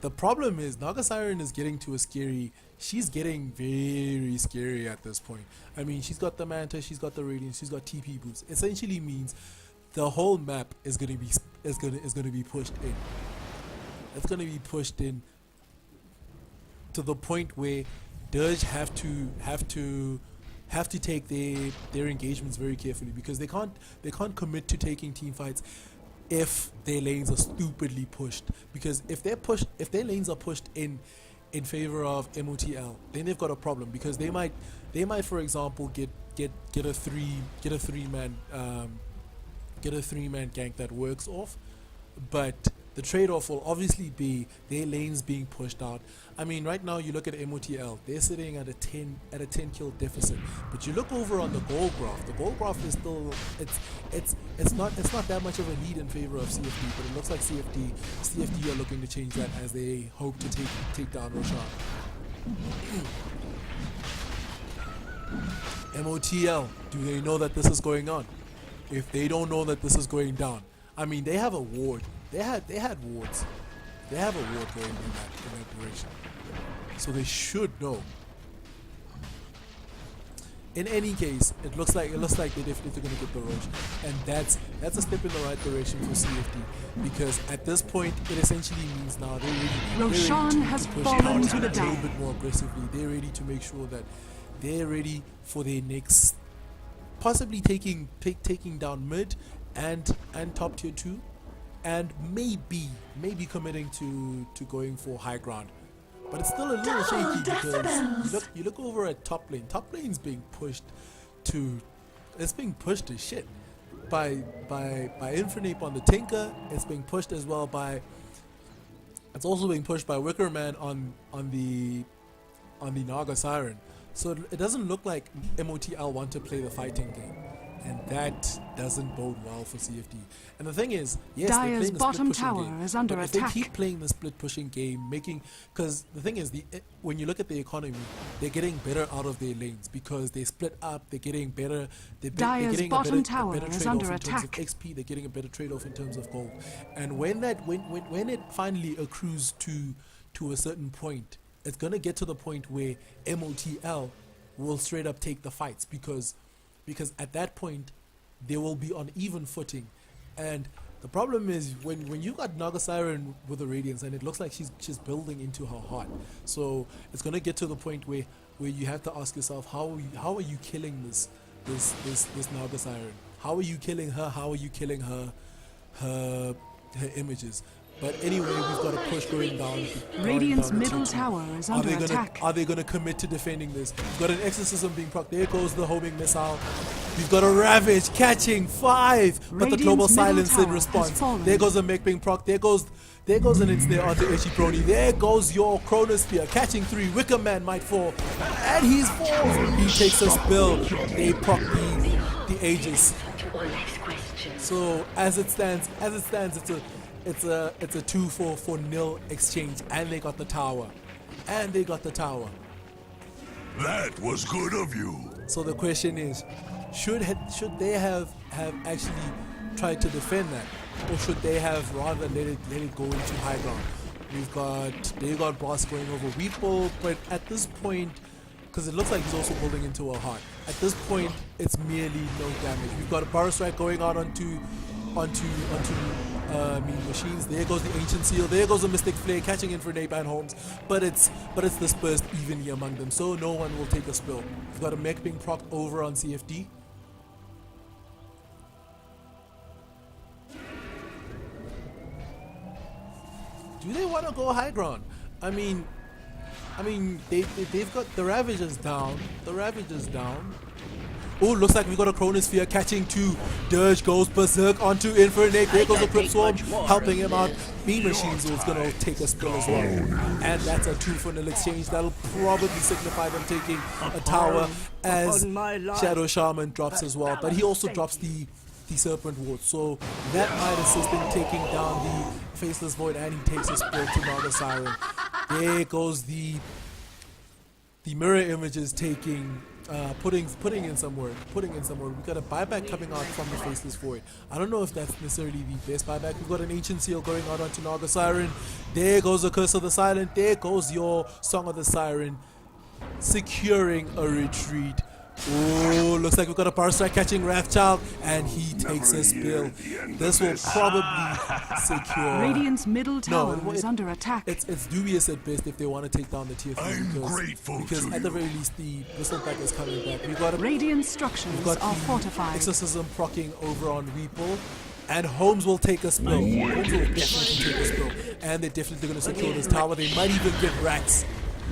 the problem is, Naga Siren is getting to a scary. She's getting very scary at this point. I mean, she's got the Manta, she's got the Radiance, she's got TP boots. Essentially means the whole map is gonna be pushed in. It's gonna be pushed in to the point where Dirge have to take their engagements very carefully, because they can't commit to taking team fights if their lanes are stupidly pushed. Because if their lanes are pushed in favor of MoTL, then they've got a problem, because they might for example get a three man gank that works off, but the trade-off will obviously be their lanes being pushed out. I mean, right now you look at MoTL, they're sitting at a 10 kill deficit, but you look over on the goal graph. The goal graph is still it's not that much of a lead in favor of CFD, but it looks like CFD are looking to change that as they hope to take down Roshan. MoTL, do they know that this is going on? If they don't know that this is going down, I mean, they have a ward. They had wards. They have a ward going in that direction, so they should know. In any case, it looks like they're definitely going to get the Roche, and that's a step in the right direction for CFD, because at this point it essentially means now they're ready Roshan has to push fallen out to the a little down. bit more aggressively. They're ready to make sure that they're ready for their next, possibly taking down mid and top tier 2, and maybe committing to going for high ground. but it's still a little shaky because you look over at top lane. Top lane's being pushed to shit by Infernape on the Tinker. It's being pushed as well by. It's also being pushed by Wickerman on the Naga Siren. So it doesn't look like MoTL want to play the fighting game, and that doesn't bode well for CFD. And the thing is, yes, they're Dire's playing the bottom split pushing tower game, is under but if attack. they keep playing the split pushing game, because the thing is, when you look at the economy, they're getting better out of their lanes because they split up. They're getting better. They're Dire's getting bottom a tower better is trade-off under in terms of attack. XP. They're getting a better trade-off in terms of gold. And when it finally accrues to a certain point, it's gonna get to the point where MoTL will straight up take the fights because at that point they will be on even footing. And the problem is when you got Naga Siren with the Radiance, and it looks like she's building into her heart, so it's gonna get to the point where you have to ask yourself, how are you killing this Naga Siren? How are you killing her? How are you killing her images? But anyway, we've got a push going down. Radiant's the middle T2. tower is under attack. Are they gonna commit to defending this? We've got an exorcism being proc. There goes the homing missile. We've got a ravage catching 5, but the Radiant's global middle silence in tower has response. fallen. There goes a mech being proc. There goes an instant onto Echiproni. There goes your Chronosphere catching 3. Wickerman might fall, and he's falls. He takes a spill. They proc the Aegis. So as it stands, it's a 2-4-4-0 exchange, and they got the tower. That was good of you. So the question is, should they have actually tried to defend that, or should they have rather let it go into high ground? They got boss going over Weeple, but at this point, because it looks like he's also building into a heart. At this point, it's merely no damage. We've got a power strike going out onto Mean Machines. There goes the Ancient Seal. There goes the Mystic Flare catching Infernape and Holmes. But it's dispersed evenly among them, so no one will take a spill. We've got a mech being procced over on CFD. Do they want to go high ground? I mean, they've got the Ravagers down. Oh, looks like we got a Chronosphere catching 2. Dirge goes berserk onto Infernape. There goes the Crypt Swarm helping him out. Beam Machines is going to take a spill as well. And that's a 2-for-0 exchange. That'll probably signify them taking a tower as Shadow Shaman drops as well. But he also drops the Serpent Ward. So that might assist in taking down the Faceless Void, and he takes a spill to Naga Siren. There goes the mirror images taking... putting in some work. We got a buyback coming out from the Faceless Void. I don't know if that's necessarily the best buyback. We've got an Ancient Seal going out onto Naga Siren. There goes the Curse of the Silent. There goes your Song of the Siren, securing a retreat. Oh, looks like we've got a power strike catching Wrathchild, and he takes a spill. This will probably secure. Radiant's middle tower is under attack. It's dubious at best if they want to take down the tier 3 because at the very least the Bristleback is coming back. We've got Radiant structures are fortified. Exorcism proccing over on Weeple, and Holmes will take a spill. Holmes will definitely take a spill, and they're definitely going to secure this tower. They might even get racks.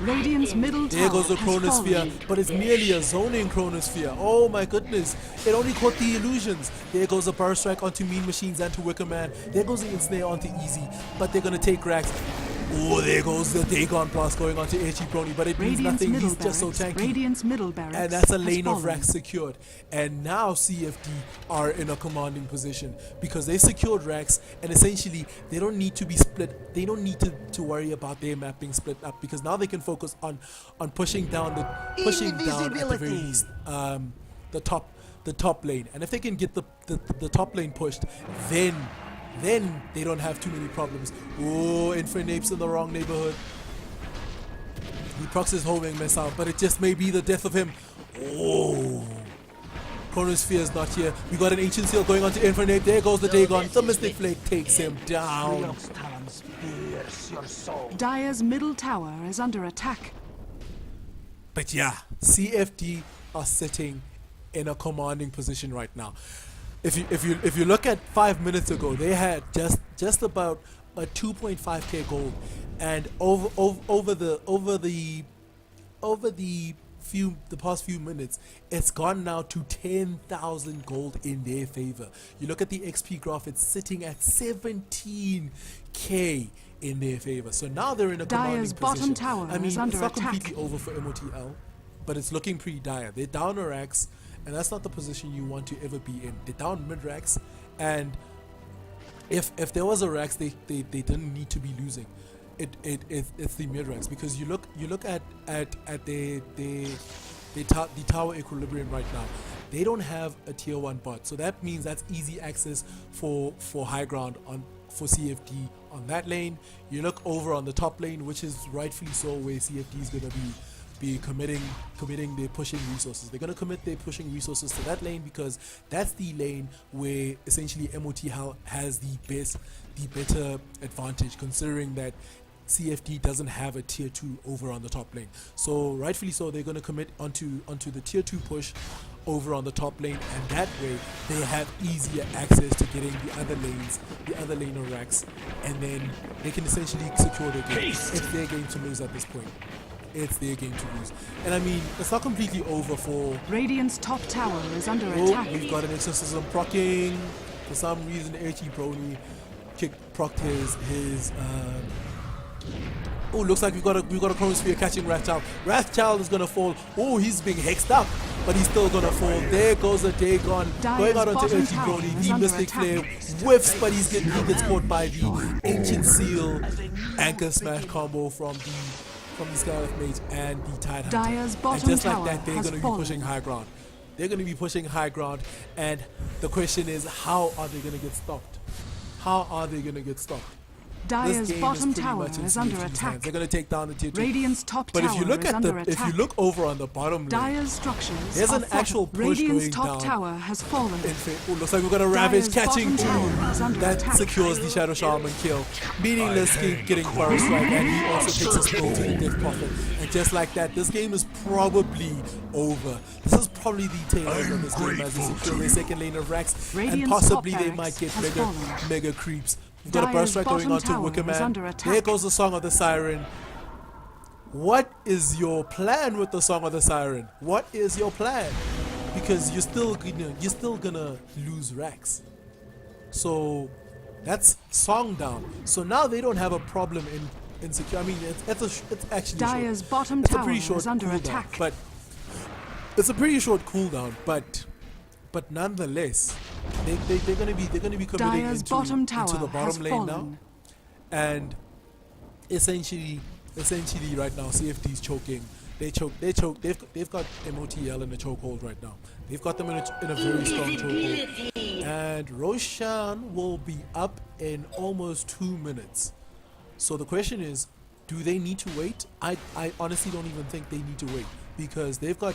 Radiant's middle tower There goes the has Chronosphere, fallen. but it's merely a zoning Chronosphere. Oh my goodness, it only caught the illusions. There goes the Power Strike onto Mean Machines and to Wickerman. There goes the Ensnare onto Easy, but they're gonna take racks. Oh, there goes the Dagon Blast going onto Echiproni, but it means Radiant's nothing. middle He's just so barracks. tanky. Radiant's middle barracks And that's a has lane of fallen. racks secured. And now CFD are in a commanding position because they secured racks, and essentially they don't need to be split. They don't need to worry about their map being split up because now they can focus on pushing down at the very least the top lane. And if they can get the top lane pushed, then they don't have too many problems. Oh, Infernape's in the wrong neighborhood. He procs his homing missile, but it just may be the death of him. Oh, Chronosphere is not here. We got an Ancient Seal going on to Infernape. There goes the Dagon. The Mystic Flake takes him down. Dire's middle tower is under attack. But yeah, CFD are sitting in a commanding position right now. If you look at 5 minutes ago, they had just about a 2.5k gold, and over the past few minutes, it's gone now to 10,000 gold in their favor. You look at the XP graph; it's sitting at 17k in their favor. So now they're in a commanding Dyer's bottom position. tower I mean, is under it's not attack. completely over for MoTL, but it's looking pretty dire. They're down a racks, and that's not the position you want to ever be in. They're down mid racks, and if there was a racks, they didn't need to be losing. It's the mid ranks, because you look at the tower equilibrium right now. They don't have a tier 1 bot, so that means that's easy access for high ground for CFD on that lane. You look over on the top lane, which is rightfully so where CFD is gonna be committing their pushing resources. They're gonna commit their pushing resources to that lane, because that's the lane where essentially MoTL has the better advantage, considering that CFD doesn't have a tier 2 over on the top lane. So rightfully so, they're gonna commit onto the tier 2 push over on the top lane, and that way they have easier access to getting the other laner racks, and then they can essentially secure their game. It's their game to lose at this point. It's their game to lose. And I mean, it's not completely over for... Radiant's top tower is under attack. We've got an exorcism proccing. For some reason, Archie Brony procced his oh, looks like we've got a Chronosphere catching Wrathchild. Wrathchild is gonna fall. Oh, he's being hexed up, but he's still gonna fall. There goes a Dagon going out onto Archie Brony. The Mystic Flare whiffs, but he gets caught by the Ancient Seal anchor smash combo from the Scarlet Mage and the Tide Hunter. Dyer's bottom and just like tower that, they're has gonna be fallen. pushing high ground. They're gonna be pushing high ground, and the question is, how are they gonna get stopped? How are they gonna get stopped? Dyer's bottom tower is is under attack. They're going to take down the tier 2. Radiant's top But tower if you look is at under if attack. you look over on the bottom lane, Dyer's structures there's are an actual fallen. push Radiant's going top down. tower has fallen. Oh, looks like we've got a Ravage Dyer's catching bottom tower is under that attack. secures the Shadow Shaman kill. Meaningless getting Forest Strike, and he also takes his goal to the Death Prophet. And just like that, this game is probably over. This is probably the tail end of this game, as they secure their second lane of racks, and Radiant's possibly top they barracks might get has fallen. mega creeps. We've got a Dyer's burst strike going bottom on to tower Wicker is under Man. attack. There goes the Song of the Siren. What is your plan with the Song of the Siren? What is your plan? Because you're still gonna lose racks. So that's Song down. So now they don't have a problem in secure. I mean, it's actually Dyer's short. bottom It's a tower pretty short is under cooldown, attack. but it's a pretty short cooldown. But nonetheless, they're gonna be committing Dyer's bottom into tower the has bottom lane fallen. now, and essentially right now CFD's choking. They've got MoTL in a chokehold right now. They've got them in a very strong chokehold, and Roshan will be up in almost 2 minutes. So the question is, do they need to wait? I honestly don't even think they need to wait, because they've got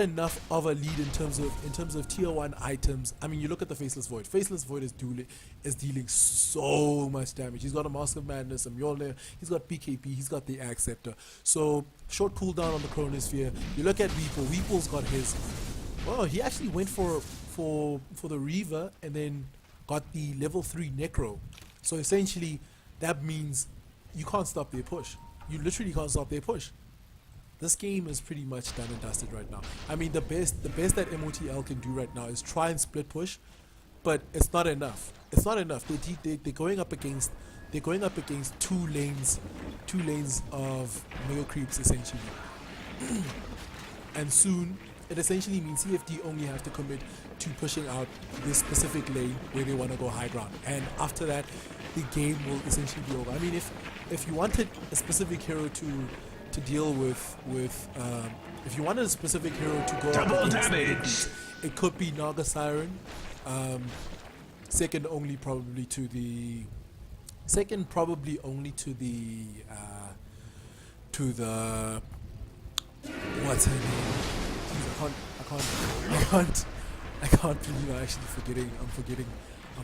enough of a lead in terms of tier 1 items. I mean, you look at the Faceless Void. Faceless Void is dealing so much damage. He's got a Mask of Madness, a Mjolnir, he's got BKB, he's got the Axe Scepter. So short cooldown on the Chronosphere. You look at Weeple. Weeple's got his. Well, he actually went for the Reaver and then got the level 3 Necro. So essentially, that means you can't stop their push. You literally can't stop their push. This game is pretty much done and dusted right now. I mean, the best that MoTL can do right now is try and split push, but it's not enough. It's not enough. They're going up against two lanes of mega creeps essentially, and soon it essentially means CFD only have to commit to pushing out this specific lane where they want to go high ground, and after that, the game will essentially be over. I mean, if you wanted a specific hero to deal with if you wanted a specific hero to go up against, it could be Naga Siren, second probably to the what's her name? Jeez, I can't believe I'm actually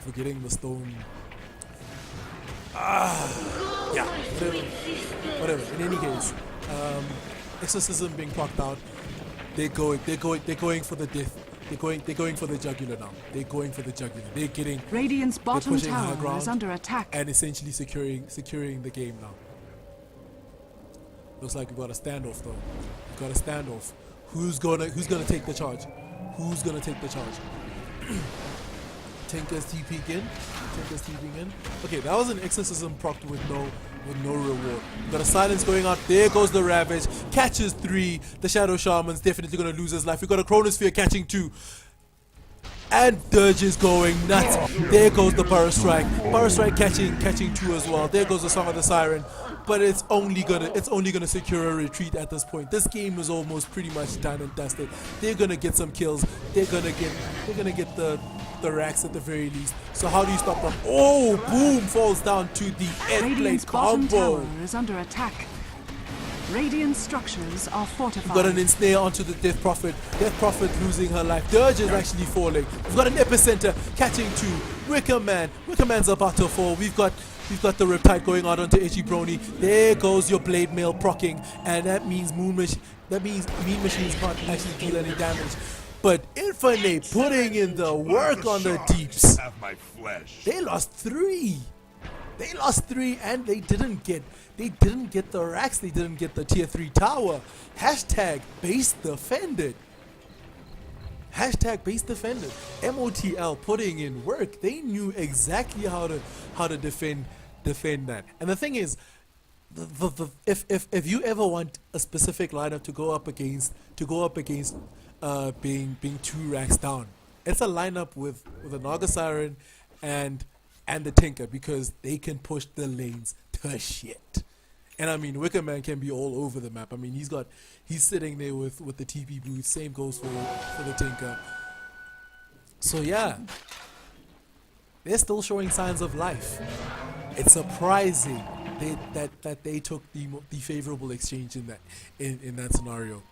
forgetting the stone. Yeah, whatever. In any case, exorcism being procced out, they're going for the They're going for the jugular now. They're going for the jugular. They're getting. Radiant's bottom pushing high tower ground is under attack. and essentially securing the game now. Looks like we've got a standoff though. We've got a standoff. Who's gonna take the charge? Who's gonna take the charge? Tinker's TPing in. Tinker's TPing in. Okay, that was an exorcism proc with no reward. We've got a silence going out. There goes the Ravage. Catches 3. The Shadow Shaman's definitely gonna lose his life. We've got a Chronosphere catching 2. And Dirge is going nuts. There goes the Burrow Strike. Burrow Strike catching 2 as well. There goes the Song of the Siren. But it's only gonna secure a retreat at this point. This game is almost pretty much done and dusted. They're gonna get some kills. They're gonna get the racks at the very least. So how do you stop them? Oh, boom! Falls down to the end Radiant's plate bottom combo. tower is under attack. Radiant structures are fortified. We've got an ensnare onto the Death Prophet. Death Prophet losing her life. Dirge is actually falling. We've got an epicenter catching 2. Wicker Man. Wicker Man's about to fall. We've got the Riptide going out onto Itchy Brony. There goes your Blade Mail proccing, and that means Mean Machines can't actually deal any damage. But Infinite putting in the work on the deeps. Have my flesh. They lost 3. They lost 3 and they didn't get the racks. They didn't get the tier 3 tower. Hashtag base defended. Hashtag base defended. MoTL putting in work. They knew exactly how to defend that. And the thing is, if you ever want a specific lineup to go up against being 2 racks down, it's a lineup with a Naga Siren and the Tinker, because they can push the lanes to shit. And I mean, Wicker Man can be all over the map. I mean, he's sitting there with the TP boots. Same goes for the Tinker. So yeah, they're still showing signs of life. It's surprising that they took the favorable exchange in that scenario.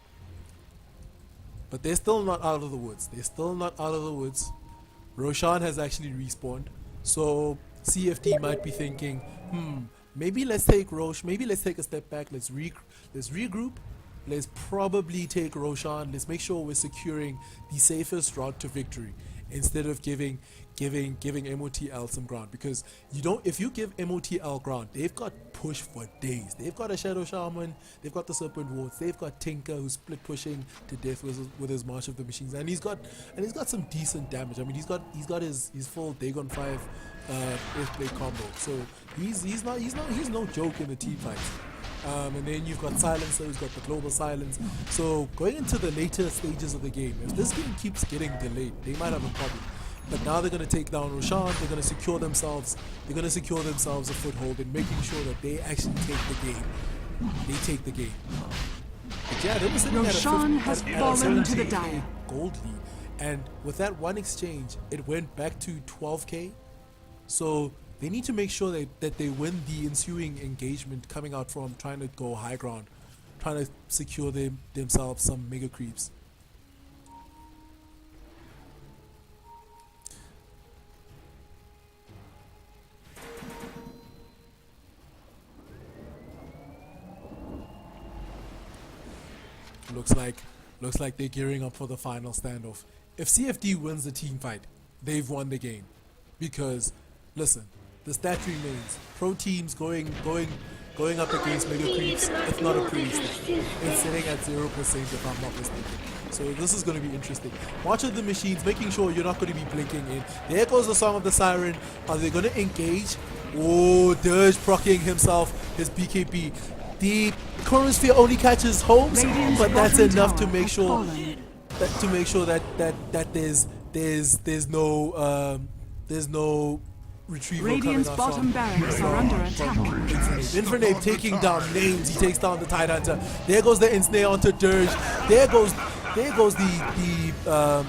But they're still not out of the woods. They're still not out of the woods. Roshan has actually respawned. So CFD might be thinking, maybe let's take Rosh. Maybe let's take a step back. Let's regroup. Let's probably take Roshan. Let's make sure we're securing the safest route to victory instead of giving MoTL some ground, because if you give MoTL ground, they've got push for days. They've got a Shadow Shaman, they've got the Serpent Wards, they've got Tinker who's split pushing to death with his March of the Machines, and he's got some decent damage. I mean, he's got his full Dagon 5 Earthblade combo, so he's no joke in the team fights. And then you've got Silencer who's got the global silence. So going into the later stages of the game, if this game keeps getting delayed, they might have a problem. But now they're going to take down Roshan. They're going to secure themselves. They're going to secure themselves a foothold in making sure that they actually take the game. They take the game. But yeah, they were sitting Roshan at has a fallen to the 17K dire. gold lead, and with that one exchange, it went back to 12K. So they need to make sure that they win the ensuing engagement coming out from trying to go high ground, trying to secure themselves some mega creeps. Looks like they're gearing up for the final standoff. If CFD wins the team fight, they've won the game. Because, listen, the stat remains. Pro teams going up against mega creeps, it's not a pretty stat. It's sitting at 0% if I'm not mistaken. So this is going to be interesting. Watch the Machines, making sure you're not going to be blinking in. There goes the Song of the Siren. Are they going to engage? Oh, Dirge proccing himself, his BKB. The Chronosphere only catches homes, but that's enough to make sure that there's no retrieval Radiant's coming out bottom barracks are under attack. Infinite taking down names. He takes down the Tidehunter. There goes the ensnare onto Dirge. There goes the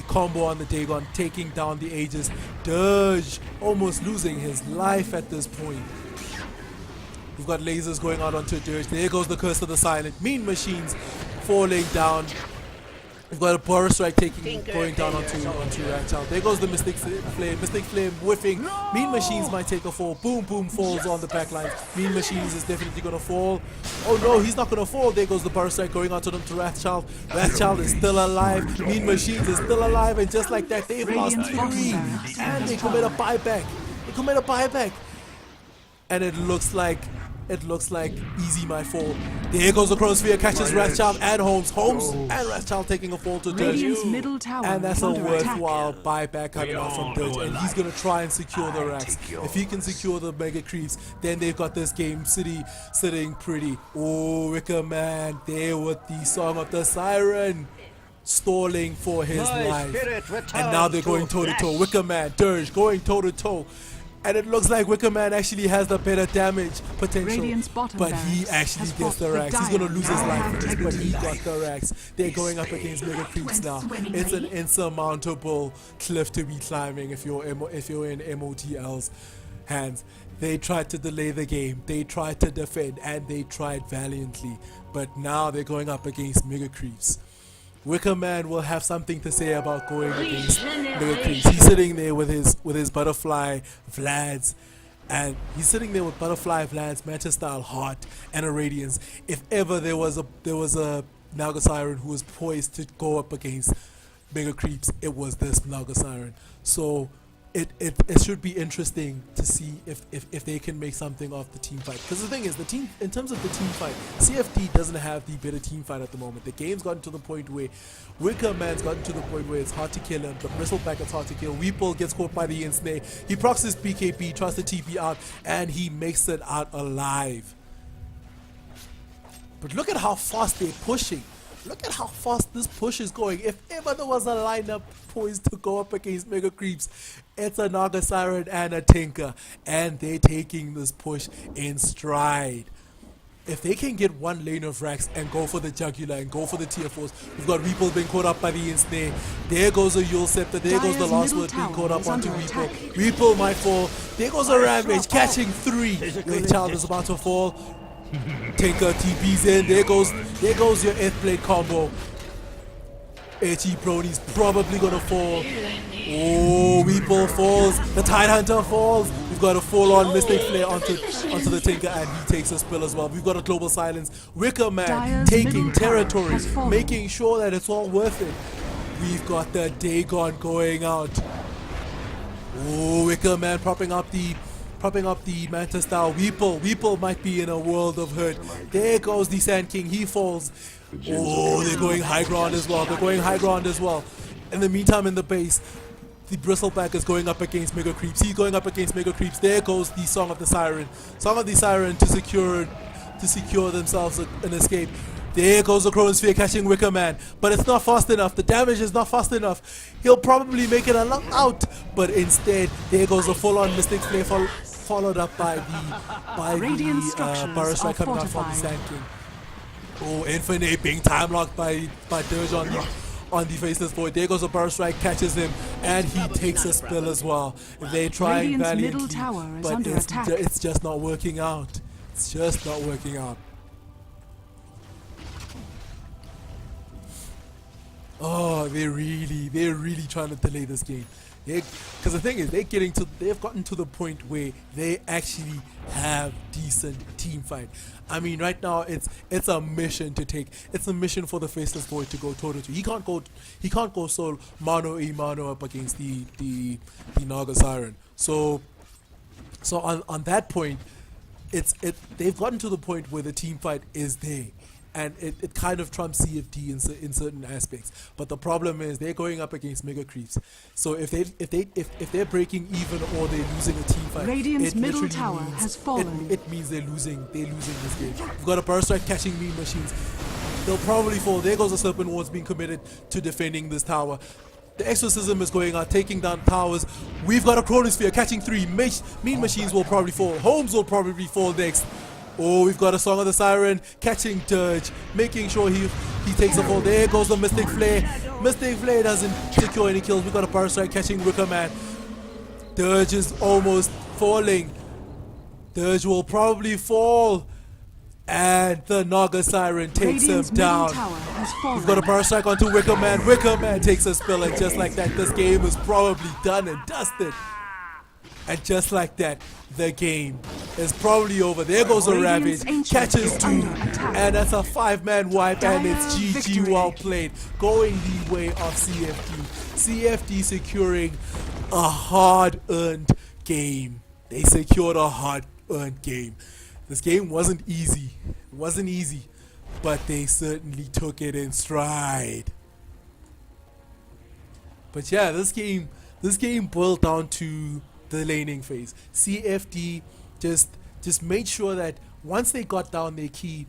combo on the Dagon, taking down the Aegis. Dirge almost losing his life at this point. We've got lasers going out onto Dirge. There goes the Curse of the Silent. Mean Machines falling down. We've got a Power Strike Tinker going down onto Ratchild. There goes the Mystic Flame. Mystic Flame whiffing. Mean Machines might take a fall. Boom, boom, falls on the back line. Mean Machines is definitely going to fall. Oh no, he's not going to fall. There goes the Power Strike going onto them to Ratchild. Ratchild is still alive. Mean Machines is still alive. And just like that, they've lost 3. And they commit a buyback. And it looks like Easy might fall. There goes the Chronosphere, catches Wrathchild and Holmes. And Wrathchild taking a fall to Radiant's Dirge. middle tower And that's is a under worthwhile attack. buyback coming out from Dirge. And he's going to try and secure the racks. If he can secure the Mega Creeps, then they've got this game sitting pretty. Oh, Wicker Man there with the Song of the Siren. Stalling for his life. And now they're going toe to toe. Wicker Man, Dirge going toe to toe. And it looks like Wicker Man actually has the better damage potential. Radiant's bottom But he barracks actually has gets the fought racks. the He's going to dire lose his life for this, but he integrity. got the racks. They're going up against Mega Creeps now. It's an insurmountable cliff to be climbing if you're in MoTL's hands. They tried to delay the game. They tried to defend, and they tried valiantly. But now they're going up against Mega Creeps. Wicker Man will have something to say about going against Mega Creeps. He's sitting there with his Butterfly Vlads, and he's sitting there with Butterfly Vlads, Manchester Style Heart, and a Radiance. If ever there was a Naga Siren who was poised to go up against Mega Creeps, it was this Naga Siren. So it should be interesting to see if they can make something of the team fight. Because the thing is, the team, in terms of the team fight, CFD doesn't have the better team fight at the moment. The game's gotten to the point where Wicker Man's gotten to the point where it's hard to kill him. The Bristleback is hard to kill. Weeple gets caught by the Ensnare. He procs his BKB, tries to TP out, and he makes it out alive. But look at how fast they're pushing. Look at how fast this push is going. If ever there was a lineup poised to go up against Mega Creeps, it's a Naga Siren and a Tinker. And they're taking this push in stride. If they can get one lane of racks and go for the Jugular and go for the tier 4s, we've got Weeple being caught up by the Ensnare. There goes a Yule Scepter. There goes the last word being caught up onto Weeple. Weeple might fall. There goes a Rampage catching 3. Wrathchild is about to fall. Tinker TP's in. There goes your F-Blade combo. HE Brony's probably gonna fall. Oh, Weeple falls. The Tidehunter falls. We've got a full-on Mystic Flare onto the Tinker, and he takes a spill as well. We've got a Global Silence. Wicker Man Dire's taking middle tower territory, has fallen. making sure that it's all worth it. We've got the Dagon going out. Oh, Wicker Man propping up the Manta Style. Weeple might be in a world of hurt. There goes the Sand King. He falls. Oh, they're going high ground as well. In the meantime, in the base, the Bristleback is going up against Mega Creeps. He's going up against Mega Creeps. There goes the Song of the Siren. Song of the Siren to secure themselves an escape. There goes the Chronosphere catching Wicker Man, but it's not fast enough. The damage is not fast enough. He'll probably make it a knock out, but instead, there goes a full-on Mystic Flare followed up by Radiant the structures Burrow are Strike coming out from the fortified. Sand King. Oh, Infinite being time locked by Dirge on the Faceless Void. There goes a Burrow Strike, catches him, and he takes a spill as well. They're trying Radiant's valiantly, middle tower is but under attack. it's just not working out. It's just not working out. Oh, they're really trying to delay this game. Because the thing is, they've gotten to the point where they actually have decent team fight. I mean, right now it's a mission to take. It's a mission for the Faceless Void to go toe to toe. He can't go solo mano a mano up against the Naga Siren. So on that point, they've gotten to the point where the team fight is there. And it kind of trumps CFD in certain aspects, but the problem is they're going up against Mega Creeps. So if they're breaking even or they're losing a team fight, Radiant's it middle literally tower means, has fallen. It means they're losing this game. We've got a Burst Strike catching Mean Machines. They'll probably fall. There goes the Serpent Wards being committed to defending this tower. The Exorcism is going out, taking down towers. We've got a Chronosphere catching 3. Mean Machines will probably fall. Holmes will probably fall next. Oh, we've got a Song of the Siren catching Dirge, making sure he takes a fall. There goes the Mystic Flare. Mystic Flare doesn't secure any kills. We've got a Power Strike catching Wicker Man. Dirge is almost falling. Dirge will probably fall. And the Naga Siren takes Radiant's him middle down. tower has fallen. We've got a power strike onto Wicker Man. Wicker Man takes a spill, and just like that, this game is probably done and dusted. And just like that, the game is probably over. There goes a Radiant's Ravage, Ancient catches is 2, under attack. and that's a 5-man wipe, and it's Dire GG, victory. well played. Going the way of CFD. CFD securing a hard-earned game. They secured a hard-earned game. This game wasn't easy. It wasn't easy, but they certainly took it in stride. But yeah, this game boiled down to the laning phase. CFD just made sure that once they got down their key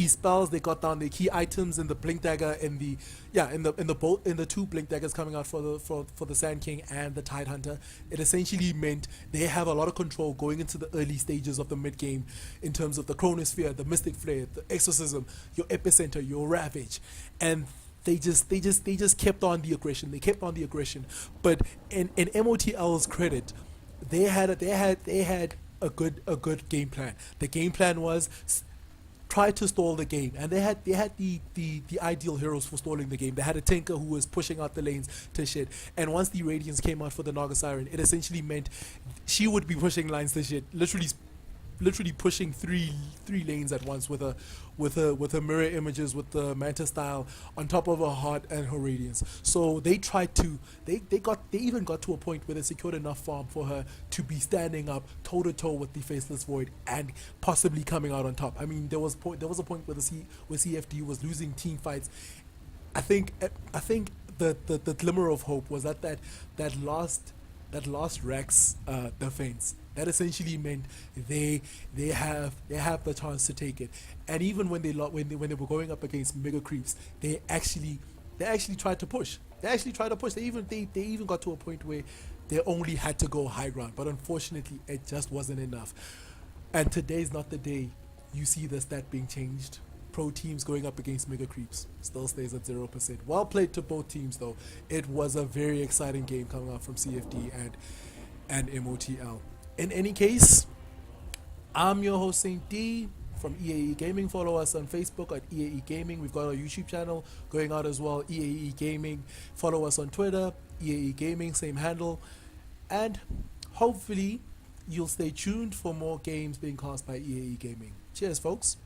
spells, they got down their key items in the blink dagger, in the two blink daggers coming out for the Sand King and the Tide Hunter. It essentially meant they have a lot of control going into the early stages of the mid game in terms of the Chronosphere, the Mystic Flare, the Exorcism, your Epicenter, your Ravage, and they just kept on the aggression. They kept on the aggression. But in MoTL's credit, they had a good game plan. The game plan was try to stall the game, and they had the ideal heroes for stalling the game. They had a Tinker who was pushing out the lanes to shit, and once the Radiance came out for the Naga Siren, it essentially meant she would be pushing lines to shit, literally pushing three lanes at once with her mirror images, with the Manta style on top of her heart and her Radiance. So they even got to a point where they secured enough farm for her to be standing up toe to toe with the Faceless Void and possibly coming out on top. I mean, there was a point where where CFD was losing team fights. I think the glimmer of hope was that last Rex defense. That essentially meant they have the chance to take it. And even when they were going up against mega creeps, they actually tried to push. They even got to a point where they only had to go high ground, but unfortunately it just wasn't enough. And today's not the day you see the stat being changed. Pro teams going up against mega creeps still stays at 0%. Well played to both teams though. It was a very exciting game coming out from CFD and MoTL. In any case, I'm your host Saint D from EAE Gaming. Follow us on Facebook at EAE Gaming. We've got our YouTube channel going out as well, EAE Gaming. Follow us on Twitter, EAE Gaming, same handle. And hopefully you'll stay tuned for more games being cast by EAE Gaming. Cheers, folks.